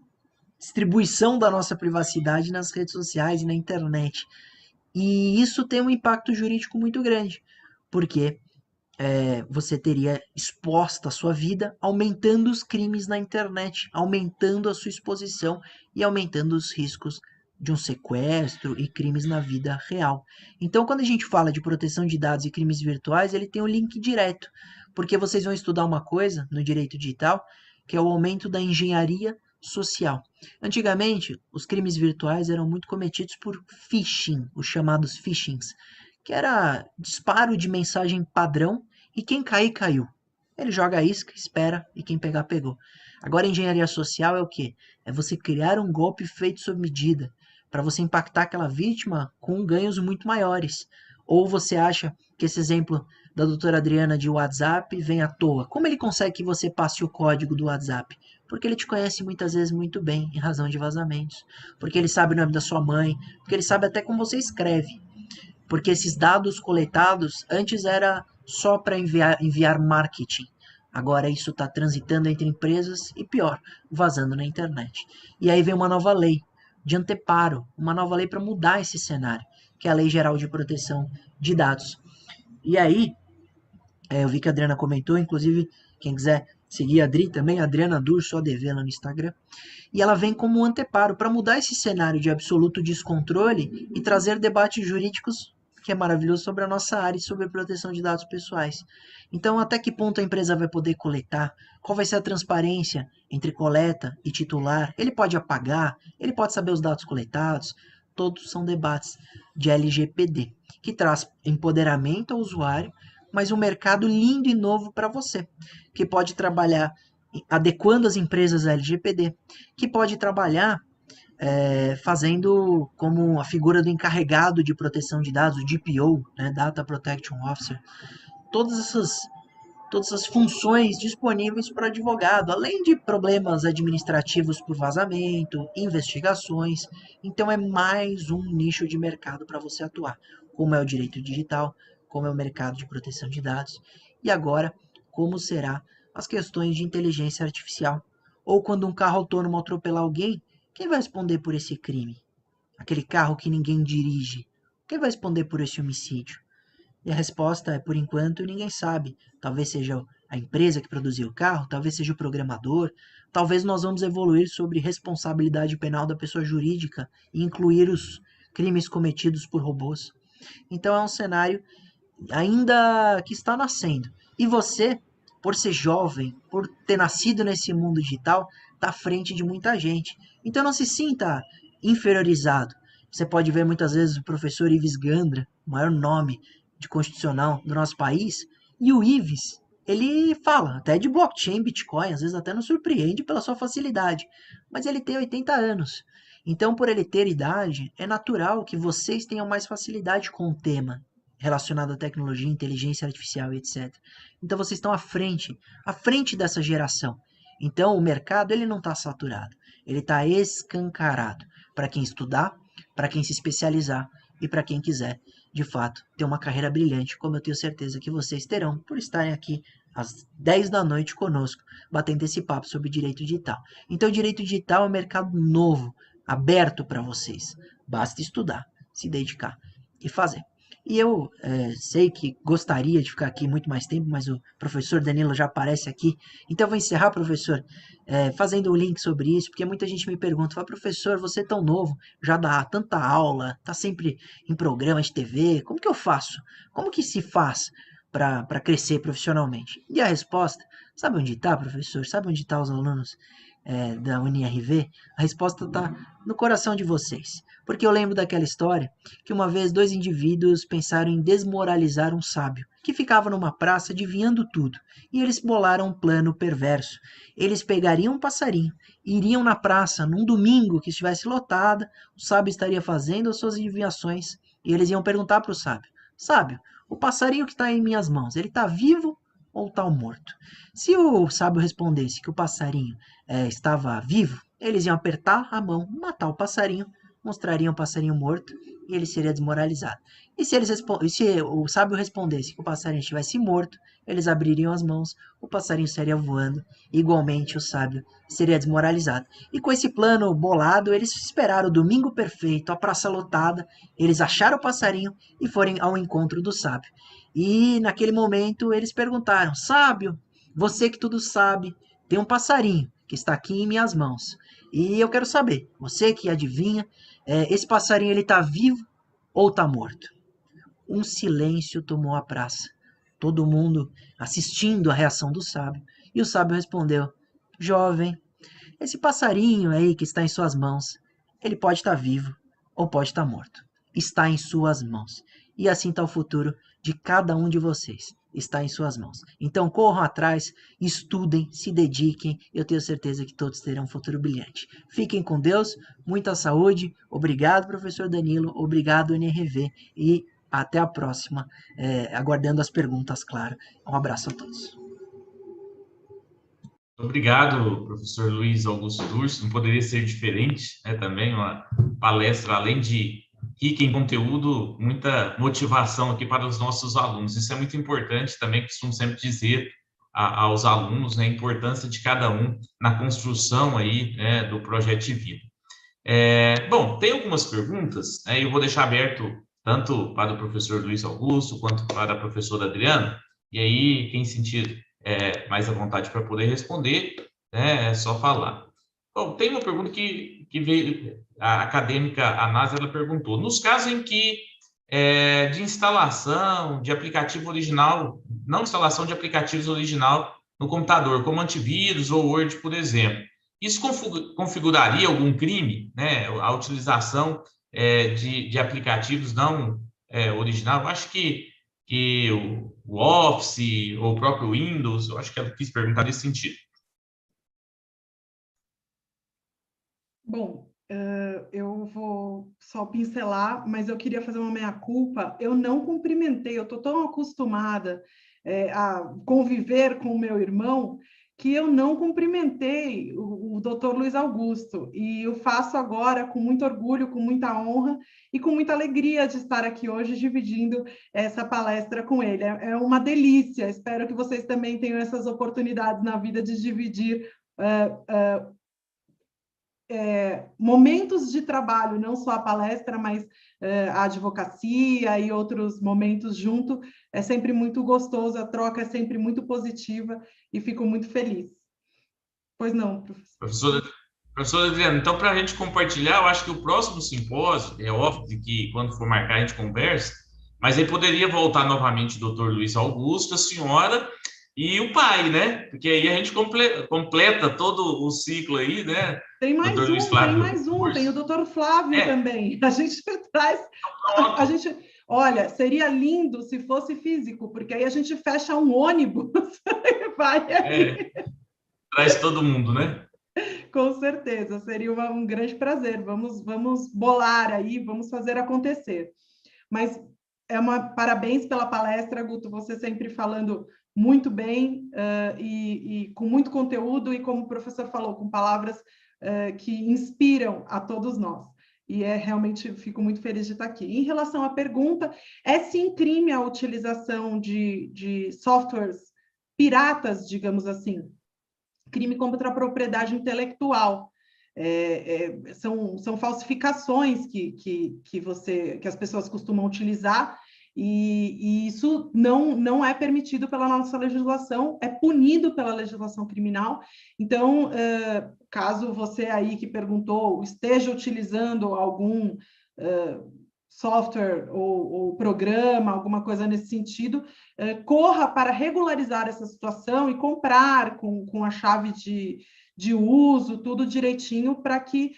distribuição da nossa privacidade nas redes sociais e na internet. E isso tem um impacto jurídico muito grande, porque você teria exposta a sua vida, aumentando os crimes na internet, aumentando a sua exposição e aumentando os riscos de um sequestro e crimes na vida real. Então, quando a gente fala de proteção de dados e crimes virtuais, ele tem um link direto, porque vocês vão estudar uma coisa no direito digital, que é o aumento da engenharia social. Antigamente, os crimes virtuais eram muito cometidos por phishing, os chamados phishings, que era disparo de mensagem padrão e quem cair, caiu. Ele joga a isca, espera e quem pegar, pegou. Agora, a engenharia social é o quê? É você criar um golpe feito sob medida para você impactar aquela vítima com ganhos muito maiores. Ou você acha que esse exemplo da doutora Adriana de WhatsApp vem à toa. Como ele consegue que você passe o código do WhatsApp? Porque ele te conhece muitas vezes muito bem, em razão de vazamentos. Porque ele sabe o nome da sua mãe, porque ele sabe até como você escreve. Porque esses dados coletados, antes era só para enviar marketing. Agora isso está transitando entre empresas e, pior, vazando na internet. E aí vem uma nova lei de anteparo, uma nova lei para mudar esse cenário, que é a Lei Geral de Proteção de Dados. E aí, eu vi que a Adriana comentou, inclusive, quem quiser seguir a Adri também, Adriana Durso, ADV lá no Instagram, e ela vem como um anteparo para mudar esse cenário de absoluto descontrole e trazer debates jurídicos, que é maravilhoso, sobre a nossa área e sobre a proteção de dados pessoais. Então, até que ponto a empresa vai poder coletar? Qual vai ser a transparência entre coleta e titular? Ele pode apagar? Ele pode saber os dados coletados? Todos são debates de LGPD, que traz empoderamento ao usuário, mas um mercado lindo e novo para você, que pode trabalhar adequando as empresas à LGPD, que pode trabalhar fazendo como a figura do encarregado de proteção de dados, o DPO, né, Data Protection Officer, todas essas funções disponíveis para o advogado, além de problemas administrativos por vazamento, investigações. Então é mais um nicho de mercado para você atuar, como é o direito digital, como é o mercado de proteção de dados, e agora como será as questões de inteligência artificial, ou quando um carro autônomo atropelar alguém, quem vai responder por esse crime? Aquele carro que ninguém dirige, quem vai responder por esse homicídio? E a resposta é, por enquanto, ninguém sabe. Talvez seja a empresa que produziu o carro, talvez seja o programador, talvez nós vamos evoluir sobre responsabilidade penal da pessoa jurídica e incluir os crimes cometidos por robôs. Então é um cenário ainda que está nascendo. E você, por ser jovem, por ter nascido nesse mundo digital, está à frente de muita gente. Então não se sinta inferiorizado. Você pode ver muitas vezes o professor Ives Gandra, o maior nome de constitucional do nosso país, e o Ives, ele fala até de blockchain, Bitcoin, às vezes até nos surpreende pela sua facilidade, mas ele tem 80 anos. Então, por ele ter idade, é natural que vocês tenham mais facilidade com o tema relacionado à tecnologia, inteligência artificial e etc. Então, vocês estão à frente dessa geração. Então, o mercado ele não está saturado, ele está escancarado para quem estudar, para quem se especializar e para quem quiser, de fato, ter uma carreira brilhante, como eu tenho certeza que vocês terão por estarem aqui às 10 da noite conosco, batendo esse papo sobre direito digital. Então, o direito digital é um mercado novo, aberto para vocês. Basta estudar, se dedicar e fazer. E eu sei que gostaria de ficar aqui muito mais tempo, mas o professor Danilo já aparece aqui. Então eu vou encerrar, professor, fazendo um link sobre isso, porque muita gente me pergunta, fala, professor, você é tão novo, já dá tanta aula, tá sempre em programas de TV, como que eu faço? Como que se faz para crescer profissionalmente? E a resposta, sabe onde está, professor? Sabe onde estão os alunos da UniRV? A resposta está no coração de vocês. Porque eu lembro daquela história que uma vez 2 indivíduos pensaram em desmoralizar um sábio, que ficava numa praça adivinhando tudo, e eles bolaram um plano perverso. Eles pegariam um passarinho, iriam na praça num domingo que estivesse lotada, o sábio estaria fazendo as suas adivinhações, e eles iam perguntar para o sábio, sábio, o passarinho que está em minhas mãos, ele está vivo ou está morto? Se o sábio respondesse que o passarinho estava vivo, eles iam apertar a mão, matar o passarinho, mostrariam o passarinho morto e ele seria desmoralizado. E se o sábio respondesse que o passarinho estivesse morto, eles abririam as mãos, o passarinho estaria voando, igualmente o sábio seria desmoralizado. E com esse plano bolado, eles esperaram o domingo perfeito, a praça lotada, eles acharam o passarinho e foram ao encontro do sábio. E naquele momento eles perguntaram, sábio, você que tudo sabe, tem um passarinho que está aqui em minhas mãos. E eu quero saber, você que adivinha, esse passarinho ele está vivo ou está morto? Um silêncio tomou a praça. Todo mundo assistindo a reação do sábio. E o sábio respondeu, jovem, esse passarinho aí que está em suas mãos, ele pode estar vivo ou pode estar morto. Está em suas mãos. E assim está o futuro de cada um de vocês. Está em suas mãos. Então corram atrás, estudem, se dediquem. Eu tenho certeza que todos terão um futuro brilhante. Fiquem com Deus, muita saúde. Obrigado, professor Danilo. Obrigado, NRV. E Até a próxima, aguardando as perguntas, claro. Um abraço a todos. Obrigado, professor Luiz Augusto Durso. Não poderia ser diferente, né? Também uma palestra, além de rica em conteúdo, muita motivação aqui para os nossos alunos. Isso é muito importante também, costumo sempre dizer aos alunos, né, a importância de cada um na construção aí, né, do projeto de vida. Bom, tem algumas perguntas, né, eu vou deixar aberto tanto para o professor Luiz Augusto quanto para a professora Adriana, e aí quem sentir mais à vontade para poder responder, né, é só falar. Bom, tem uma pergunta que veio, a acadêmica Anás, ela perguntou, nos casos em que de instalação de aplicativo original, não instalação de aplicativos original no computador, como antivírus ou Word, por exemplo, isso configuraria algum crime, né? A utilização de aplicativos não original? Eu acho que o Office ou o próprio Windows, eu acho que ela quis perguntar nesse sentido. Bom, eu vou só pincelar, mas eu queria fazer uma meia-culpa. Eu não cumprimentei, eu estou tão acostumada a conviver com o meu irmão que eu não cumprimentei o doutor Luiz Augusto. E eu faço agora com muito orgulho, com muita honra e com muita alegria de estar aqui hoje dividindo essa palestra com ele. É uma delícia, espero que vocês também tenham essas oportunidades na vida de dividir momentos de trabalho, não só a palestra, mas a advocacia e outros momentos junto. É sempre muito gostoso, a troca é sempre muito positiva e fico muito feliz. Pois não, professor? Professora Adriana, então, para a gente compartilhar, eu acho que o próximo simpósio, é óbvio que quando for marcar a gente conversa, mas aí poderia voltar novamente o doutor Luiz Augusto, a senhora e o pai, né? Porque aí a gente completa todo o ciclo aí, né? Tem mais Dr. Luiz um, Flávio tem o doutor Flávio também. A gente traz... Pronto. A gente... Olha, seria lindo se fosse físico, porque aí a gente fecha um ônibus e vai aí. Traz todo mundo, né? Com certeza, seria um grande prazer. Vamos bolar aí, vamos fazer acontecer. Mas parabéns pela palestra, Guto, você sempre falando muito bem e com muito conteúdo, e como o professor falou, com palavras que inspiram a todos nós. E realmente fico muito feliz de estar aqui. Em relação à pergunta, é sim crime a utilização de softwares piratas, digamos assim, crime contra a propriedade intelectual. São falsificações que as pessoas costumam utilizar, e isso não é permitido pela nossa legislação, é punido pela legislação criminal. Então, caso você aí que perguntou esteja utilizando algum software ou programa, alguma coisa nesse sentido, corra para regularizar essa situação e comprar com a chave de uso, tudo direitinho, para que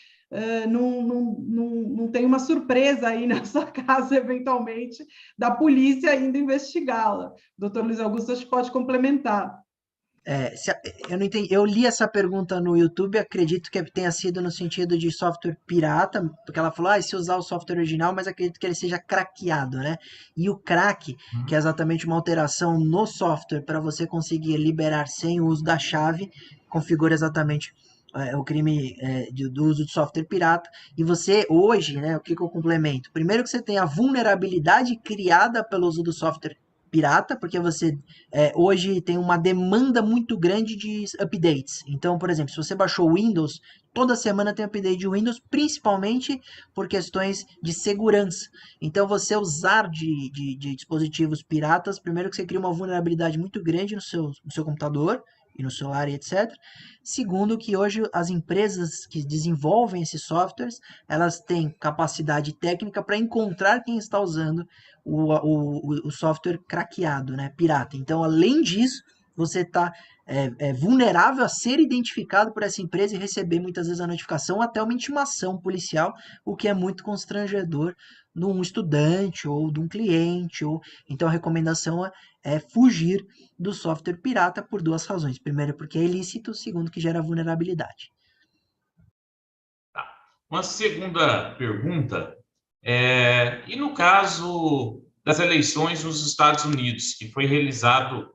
não tenha uma surpresa aí na sua casa, eventualmente, da polícia indo investigá-la. Doutor Luiz Augusto, acho que pode complementar. Eu não entendi. Eu li essa pergunta no YouTube, acredito que tenha sido no sentido de software pirata, porque ela falou, se usar o software original, mas acredito que ele seja craqueado, né? E o crack, que é exatamente uma alteração no software para você conseguir liberar sem o uso da chave, configura exatamente o crime do uso de software pirata. E você, hoje, né, o que eu complemento? Primeiro que você tem a vulnerabilidade criada pelo uso do software pirata, porque você hoje tem uma demanda muito grande de updates. Então, por exemplo, se você baixou o Windows, toda semana tem update de Windows, principalmente por questões de segurança. Então, você usar de dispositivos piratas, primeiro que você cria uma vulnerabilidade muito grande no seu computador e no celular e etc. Segundo, que hoje as empresas que desenvolvem esses softwares, elas têm capacidade técnica para encontrar quem está usando o software craqueado, né, pirata. Então, além disso, você está vulnerável a ser identificado por essa empresa e receber muitas vezes a notificação, até uma intimação policial, o que é muito constrangedor de um estudante ou de um cliente. Então, a recomendação é fugir do software pirata por duas razões. Primeiro, porque é ilícito. Segundo, que gera vulnerabilidade. Uma segunda pergunta, e no caso das eleições nos Estados Unidos, que foi realizado.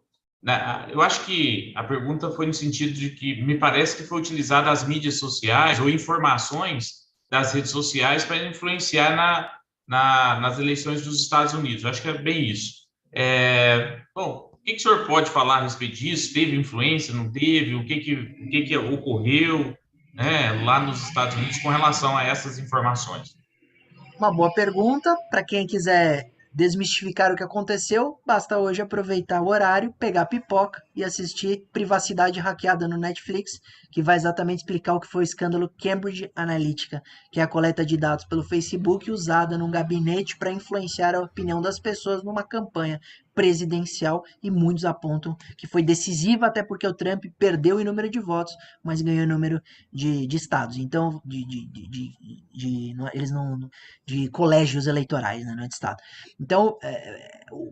Eu acho que a pergunta foi no sentido de que me parece que foi utilizada as mídias sociais ou informações das redes sociais para influenciar nas eleições dos Estados Unidos. Eu acho que é bem isso. Bom, o que o senhor pode falar a respeito disso? Teve influência, não teve? O que ocorreu, né, lá nos Estados Unidos com relação a essas informações? Uma boa pergunta. Para quem quiser desmistificar o que aconteceu, basta hoje aproveitar o horário, pegar a pipoca e assistir Privacidade Hackeada no Netflix, que vai exatamente explicar o que foi o escândalo Cambridge Analytica, que é a coleta de dados pelo Facebook usada num gabinete para influenciar a opinião das pessoas numa campanha presidencial, e muitos apontam que foi decisiva, até porque o Trump perdeu em número de votos, mas ganhou em número de estados. Então, eles não, de colégios eleitorais, né, não é de estado. Então,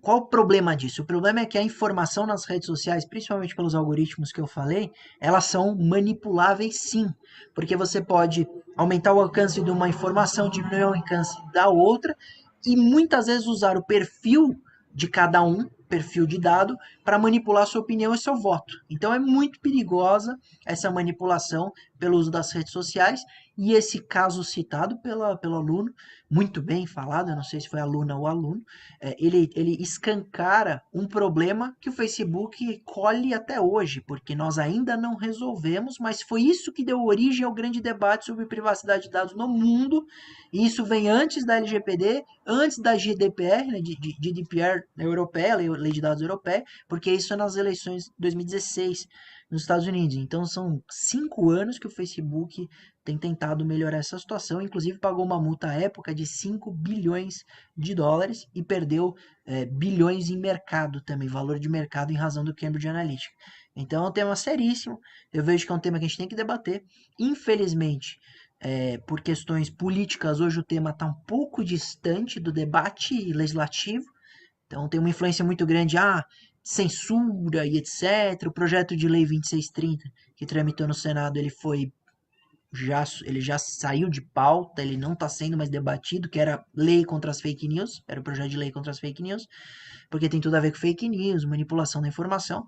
qual o problema disso? O problema é que a informação nas redes sociais, principalmente pelos algoritmos que eu falei, elas são manipuláveis, sim, porque você pode aumentar o alcance de uma informação, diminuir o alcance da outra, e muitas vezes usar o perfil de cada um, perfil de dado, para manipular sua opinião e seu voto. Então é muito perigosa essa manipulação pelo uso das redes sociais, e esse caso citado pelo aluno, muito bem falado, eu não sei se foi aluna ou aluno, ele escancara um problema que o Facebook colhe até hoje, porque nós ainda não resolvemos, mas foi isso que deu origem ao grande debate sobre privacidade de dados no mundo, e isso vem antes da LGPD, antes da GDPR, né, GDPR europeia, Lei de Dados Europeia, porque isso é nas eleições de 2016 nos Estados Unidos. Então são 5 anos que o Facebook tem tentado melhorar essa situação, inclusive pagou uma multa à época de 5 bilhões de dólares e perdeu bilhões em mercado também, valor de mercado em razão do Cambridge Analytica. Então é um tema seríssimo, eu vejo que é um tema que a gente tem que debater. Infelizmente, por questões políticas, hoje o tema está um pouco distante do debate legislativo, então tem uma influência muito grande, censura e etc. O projeto de lei 2630, que tramitou no Senado, ele já saiu de pauta, ele não está sendo mais debatido, que era lei contra as fake news, era o projeto de lei contra as fake news, porque tem tudo a ver com fake news, manipulação da informação,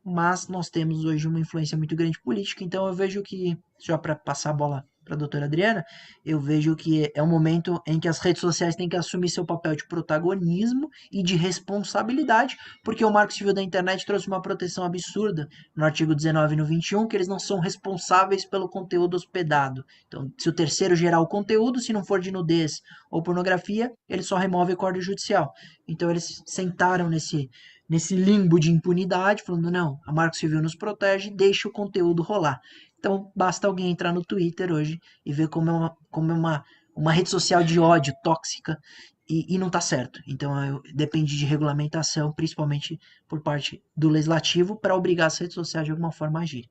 mas nós temos hoje uma influência muito grande política, então eu vejo que, já para passar a bola para a doutora Adriana, eu vejo que é um momento em que as redes sociais têm que assumir seu papel de protagonismo e de responsabilidade, porque o Marco Civil da Internet trouxe uma proteção absurda no artigo 19 e no 21, que eles não são responsáveis pelo conteúdo hospedado. Então, se o terceiro gerar o conteúdo, se não for de nudez ou pornografia, ele só remove o acordo judicial. Então, eles sentaram nesse limbo de impunidade, falando, não, a Marco Civil nos protege, deixa o conteúdo rolar. Então, basta alguém entrar no Twitter hoje e ver como é uma rede social de ódio tóxica e não está certo. Então, depende de regulamentação, principalmente por parte do legislativo, para obrigar as redes sociais de alguma forma a agir.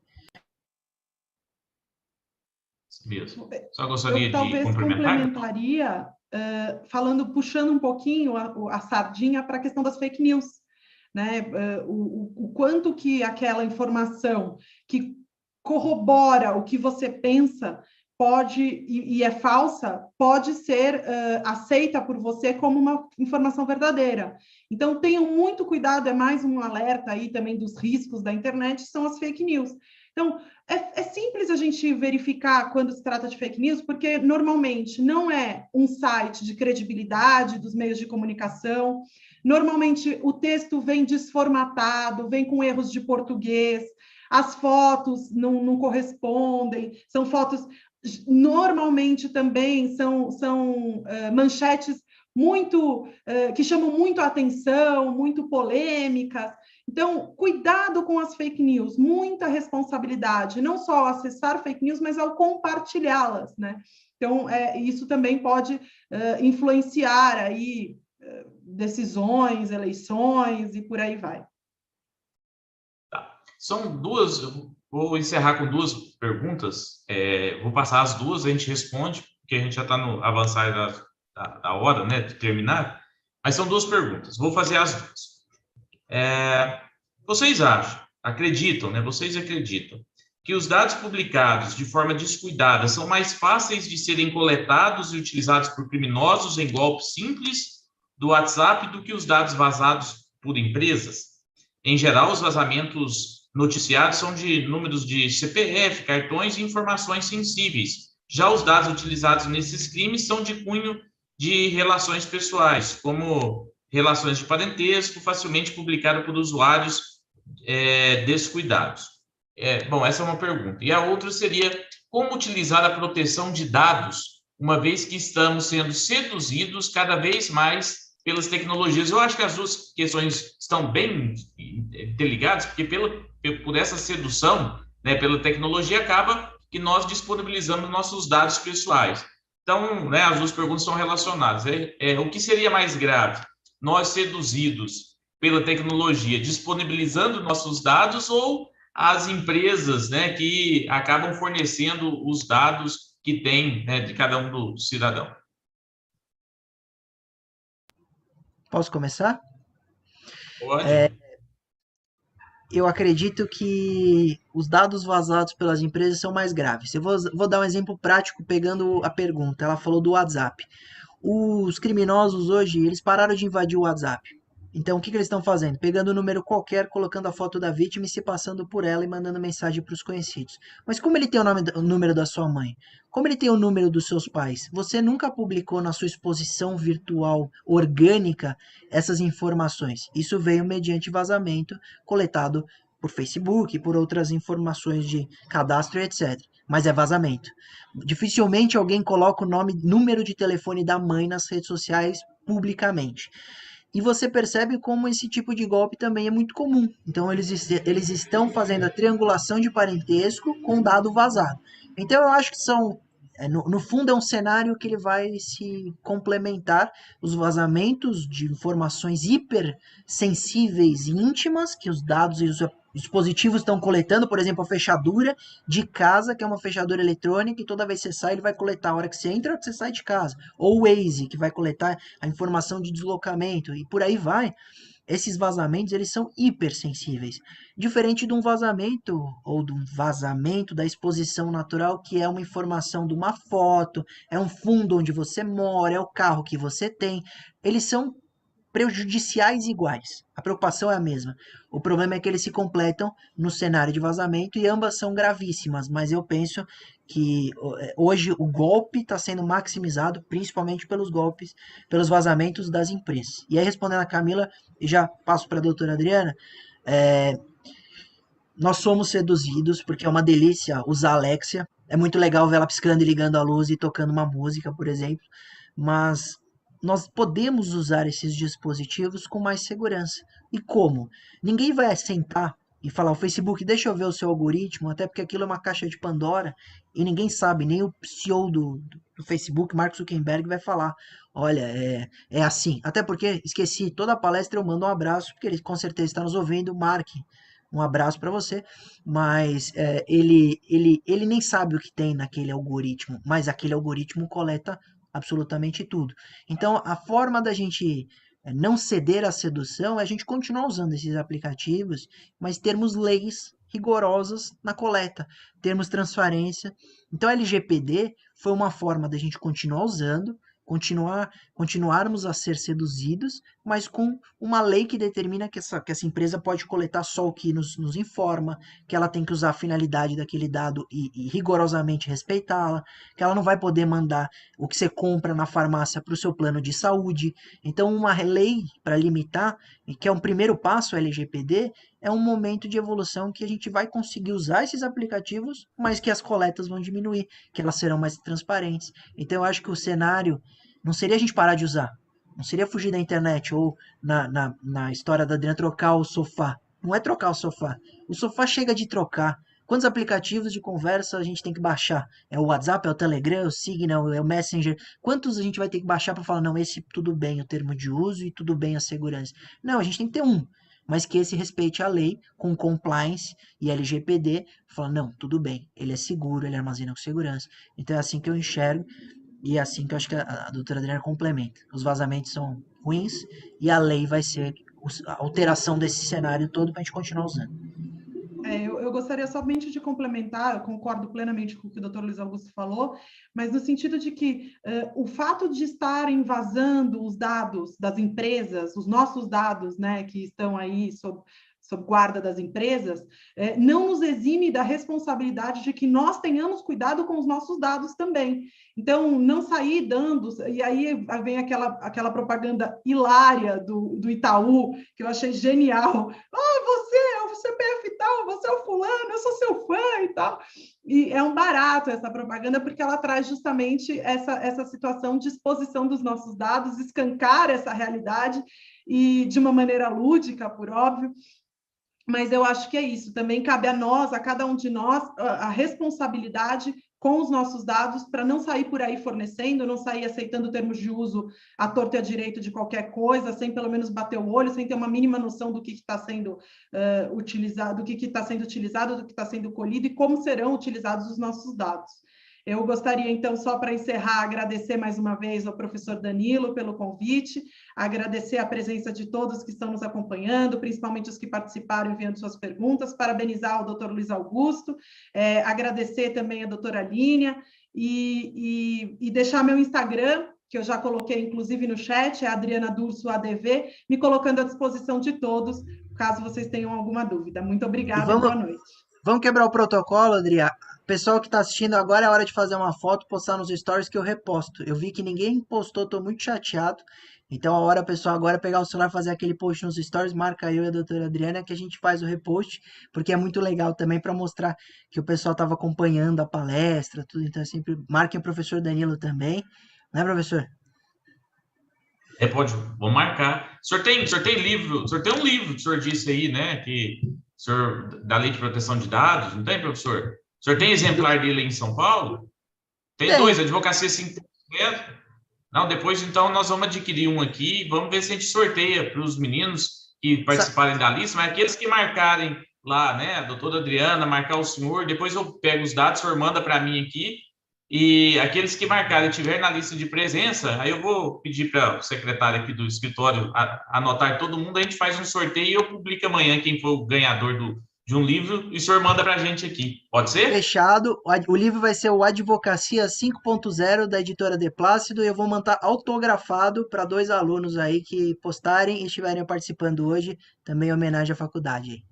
Mesmo. Só gostaria de complementaria, puxando um pouquinho a sardinha para a questão das fake news, né? O quanto que aquela informação que corrobora o que você pensa pode e é falsa, pode ser aceita por você como uma informação verdadeira. Então, tenham muito cuidado, é mais um alerta aí também dos riscos da internet, são as fake news. Então, é simples a gente verificar quando se trata de fake news, porque normalmente não é um site de credibilidade dos meios de comunicação, normalmente o texto vem desformatado, vem com erros de português, as fotos não correspondem, são fotos, normalmente também são manchetes muito que chamam muito a atenção, muito polêmicas. Então, cuidado com as fake news, muita responsabilidade, não só ao acessar fake news, mas ao compartilhá-las, né? Então, isso também pode influenciar aí decisões, eleições e por aí vai. São duas, vou encerrar com duas perguntas, vou passar as duas, a gente responde, porque a gente já está no avançar da hora, né, de terminar, mas são duas perguntas, vou fazer as duas. Vocês acreditam que os dados publicados de forma descuidada são mais fáceis de serem coletados e utilizados por criminosos em golpes simples, do WhatsApp do que os dados vazados por empresas. Em geral, os vazamentos noticiados são de números de CPF, cartões e informações sensíveis. Já os dados utilizados nesses crimes são de cunho de relações pessoais, como relações de parentesco, facilmente publicado por usuários descuidados. Bom, essa é uma pergunta. E a outra seria como utilizar a proteção de dados, uma vez que estamos sendo seduzidos cada vez mais pelas tecnologias. Eu acho que as duas questões estão bem interligadas, porque por essa sedução, né, pela tecnologia, acaba que nós disponibilizamos nossos dados pessoais. Então, né, as duas perguntas são relacionadas. O que seria mais grave? Nós seduzidos pela tecnologia, disponibilizando nossos dados, ou as empresas, né, que acabam fornecendo os dados que tem, né, de cada um do cidadão? Posso começar? Pode. Eu acredito que os dados vazados pelas empresas são mais graves. Eu vou dar um exemplo prático pegando a pergunta. Ela falou do WhatsApp. Os criminosos hoje, eles pararam de invadir o WhatsApp. Então, o que eles estão fazendo? Pegando um número qualquer, colocando a foto da vítima e se passando por ela e mandando mensagem para os conhecidos. Mas como ele tem o número da sua mãe? Como ele tem o número dos seus pais? Você nunca publicou na sua exposição virtual orgânica essas informações. Isso veio mediante vazamento coletado por Facebook, por outras informações de cadastro, etc. Mas é vazamento. Dificilmente alguém coloca o número de telefone da mãe nas redes sociais publicamente. E você percebe como esse tipo de golpe também é muito comum. Então, eles estão fazendo a triangulação de parentesco com dado vazado. Então, eu acho que no fundo, é um cenário que ele vai se complementar. Os vazamentos de informações hipersensíveis e íntimas, que os dados e os dispositivos estão coletando, por exemplo, a fechadura de casa, que é uma fechadura eletrônica, e toda vez que você sai, ele vai coletar a hora que você entra e a hora que você sai de casa. Ou o Waze, que vai coletar a informação de deslocamento, e por aí vai. Esses vazamentos, eles são hipersensíveis. Diferente de um vazamento, ou de um vazamento da exposição natural, que é uma informação de uma foto, é um fundo onde você mora, é o carro que você tem. Eles são prejudiciais iguais. A preocupação é a mesma. O problema é que eles se completam no cenário de vazamento e ambas são gravíssimas, mas eu penso que hoje o golpe está sendo maximizado principalmente pelos vazamentos das empresas. E aí, respondendo a Camila, e já passo para a doutora Adriana, nós somos seduzidos porque é uma delícia usar a Alexia. É muito legal ver ela piscando e ligando a luz e tocando uma música, por exemplo, mas nós podemos usar esses dispositivos com mais segurança. E como? Ninguém vai sentar e falar, o Facebook, deixa eu ver o seu algoritmo, até porque aquilo é uma caixa de Pandora, e ninguém sabe, nem o CEO do Facebook, Mark Zuckerberg, vai falar, olha, é assim. Até porque, esqueci, toda a palestra eu mando um abraço, porque ele com certeza está nos ouvindo, Mark, um abraço para você, mas ele nem sabe o que tem naquele algoritmo, mas aquele algoritmo coleta absolutamente tudo. Então, a forma da gente não ceder à sedução é a gente continuar usando esses aplicativos, mas termos leis rigorosas na coleta, termos transparência. Então, a LGPD foi uma forma da gente continuar usando, continuarmos a ser seduzidos, mas com uma lei que determina que essa empresa pode coletar só o que nos informa, que ela tem que usar a finalidade daquele dado e rigorosamente respeitá-la, que ela não vai poder mandar o que você compra na farmácia para o seu plano de saúde. Então, uma lei para limitar, que é um primeiro passo, a LGPD, é um momento de evolução que a gente vai conseguir usar esses aplicativos, mas que as coletas vão diminuir, que elas serão mais transparentes. Então, eu acho que o cenário não seria a gente parar de usar, não seria fugir da internet ou na história da Adriana trocar o sofá. Não é trocar o sofá. O sofá chega de trocar. Quantos aplicativos de conversa a gente tem que baixar? É o WhatsApp, é o Telegram, é o Signal, é o Messenger. Quantos a gente vai ter que baixar para falar, não, esse tudo bem o termo de uso e tudo bem a segurança? Não, a gente tem que ter um, mas que esse respeite a lei com compliance e LGPD, fala, não, tudo bem, ele é seguro, ele armazena com segurança. Então é assim que eu enxergo e é assim que eu acho que a doutora Adriana complementa. Os vazamentos são ruins e a lei vai ser a alteração desse cenário todo para a gente continuar usando. Eu gostaria somente de complementar, eu concordo plenamente com o que o doutor Luiz Augusto falou, mas no sentido de que o fato de estarem vazando os dados das empresas, os nossos dados, né, que estão aí sob guarda das empresas, não nos exime da responsabilidade de que nós tenhamos cuidado com os nossos dados também. Então, não sair dando... E aí vem aquela propaganda hilária do Itaú, que eu achei genial. Você é o CPF tal, você é o fulano, eu sou seu fã e tal. E é um barato essa propaganda, porque ela traz justamente essa situação de exposição dos nossos dados, escancar essa realidade, e de uma maneira lúdica, por óbvio. Mas eu acho que é isso, também cabe a nós, a cada um de nós, a responsabilidade com os nossos dados, para não sair por aí fornecendo, não sair aceitando termos de uso à torto e à direito de qualquer coisa, sem pelo menos bater o olho, sem ter uma mínima noção do que está sendo utilizado, do que está sendo utilizado, do que está sendo colhido e como serão utilizados os nossos dados. Eu gostaria, então, só para encerrar, agradecer mais uma vez ao professor Danilo pelo convite, agradecer a presença de todos que estão nos acompanhando, principalmente os que participaram enviando suas perguntas, parabenizar o doutor Luiz Augusto, agradecer também a doutora Línia e deixar meu Instagram, que eu já coloquei, inclusive, no chat, é Adriana Durso ADV, me colocando à disposição de todos, caso vocês tenham alguma dúvida. Muito obrigada e boa noite. Vamos quebrar o protocolo, Adriana. Pessoal que está assistindo, agora é hora de fazer uma foto, postar nos stories que eu reposto. Eu vi que ninguém postou, estou muito chateado. Então, a hora, pessoal, agora é pegar o celular, fazer aquele post nos stories, marca eu e a doutora Adriana, que a gente faz o repost, porque é muito legal também para mostrar que o pessoal estava acompanhando a palestra, tudo. Então, sempre marquem o professor Danilo também. Né, professor? Vou marcar. O senhor tem livro, o senhor tem um livro que o senhor disse aí, né, que o senhor, da Lei de Proteção de Dados, não tem, professor? O senhor tem exemplar dele em São Paulo? Tem dois, Advocacia 5%. Não, depois, então, nós vamos adquirir um aqui, vamos ver se a gente sorteia para os meninos que participarem da lista, mas aqueles que marcarem lá, né, a doutora Adriana, marcar o senhor, depois eu pego os dados, o senhor manda para mim aqui, e aqueles que marcarem estiver na lista de presença, aí eu vou pedir para o secretário aqui do escritório anotar todo mundo, a gente faz um sorteio e eu publico amanhã quem foi o ganhador de um livro, e o senhor manda para a gente aqui. Pode ser? Fechado. O livro vai ser o Advocacia 5.0 da editora De Plácido e eu vou mandar autografado para 2 alunos aí que postarem e estiverem participando hoje, também em homenagem à faculdade.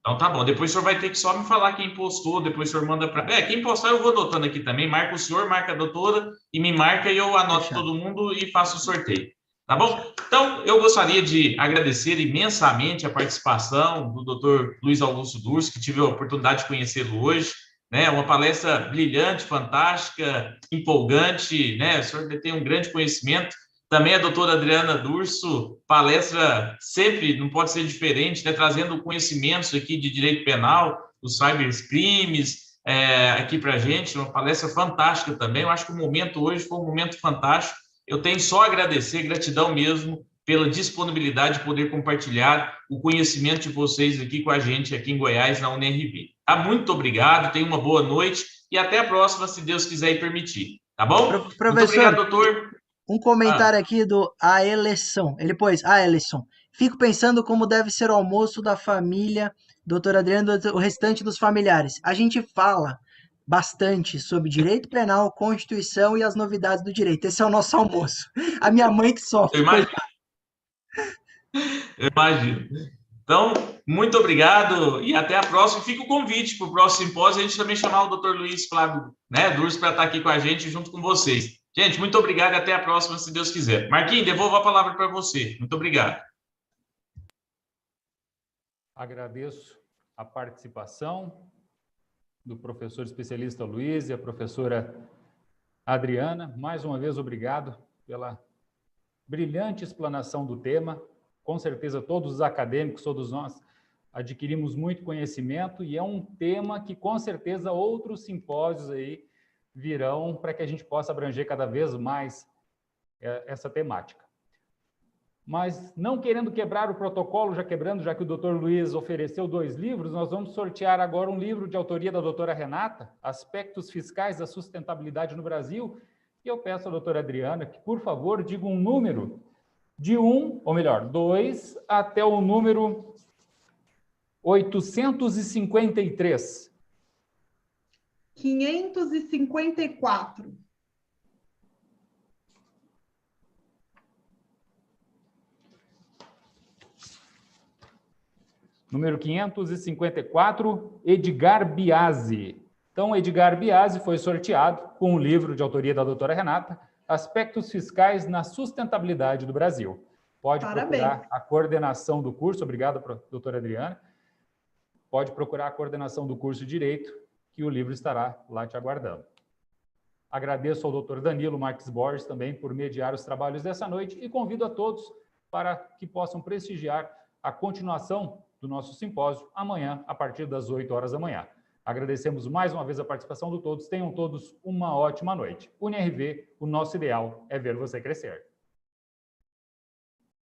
Então tá bom, depois o senhor vai ter que só me falar quem postou, depois o senhor manda para... quem postar eu vou anotando aqui também, marca o senhor, marca a doutora e me marca e eu anoto Fechado. Todo mundo e faço o sorteio. Tá bom? Então, eu gostaria de agradecer imensamente a participação do Dr. Luiz Augusto Durso, que tive a oportunidade de conhecê-lo hoje, né? Uma palestra brilhante, fantástica, empolgante, né? O senhor tem um grande conhecimento. Também a doutora Adriana Durso, palestra sempre, não pode ser diferente, né? Trazendo conhecimentos aqui de direito penal, os cybercrimes, aqui para a gente, uma palestra fantástica também. Eu acho que o momento hoje foi um momento fantástico. Eu tenho só a agradecer, gratidão mesmo, pela disponibilidade de poder compartilhar o conhecimento de vocês aqui com a gente, aqui em Goiás, na UNRV. Tá? Muito obrigado, tenha uma boa noite e até a próxima, se Deus quiser e permitir. Tá bom? Professor, muito obrigado, doutor. Um comentário aqui do Aelson. Ele pôs, Aelson, fico pensando como deve ser o almoço da família, doutora Adriana, o restante dos familiares. A gente fala bastante sobre direito penal, Constituição e as novidades do direito. Esse é o nosso almoço. A minha mãe que sofre. Eu imagino. Então, muito obrigado e até a próxima. Fica o convite para o próximo simpósio, a gente também chamar o Dr. Luiz Flávio, né, Durso, para estar aqui com a gente junto com vocês. Gente, muito obrigado e até a próxima, se Deus quiser. Marquinhos, devolvo a palavra para você. Muito obrigado. Agradeço a participação do professor especialista Luiz e a professora Adriana. Mais uma vez, obrigado pela brilhante explanação do tema. Com certeza, todos os acadêmicos, todos nós, adquirimos muito conhecimento e é um tema que, com certeza, outros simpósios aí virão para que a gente possa abranger cada vez mais essa temática. Mas, não querendo quebrar o protocolo, já que o doutor Luiz ofereceu 2 livros, nós vamos sortear agora um livro de autoria da doutora Renata, Aspectos Fiscais da Sustentabilidade no Brasil, e eu peço à doutora Adriana que, por favor, diga um número de 2 até o número 853. 554. Número 554, Edgar Biasi. Então, Edgar Biasi foi sorteado com um livro de autoria da doutora Renata, Aspectos Fiscais na Sustentabilidade do Brasil. Pode procurar a coordenação do curso, obrigado, doutora Adriana. Pode procurar a coordenação do curso de Direito, que o livro estará lá te aguardando. Agradeço ao doutor Danilo Marques Borges também por mediar os trabalhos dessa noite e convido a todos para que possam prestigiar a continuação do nosso simpósio amanhã, a partir das 8 horas da manhã. Agradecemos mais uma vez a participação de todos. Tenham todos uma ótima noite. UniRV, o nosso ideal é ver você crescer.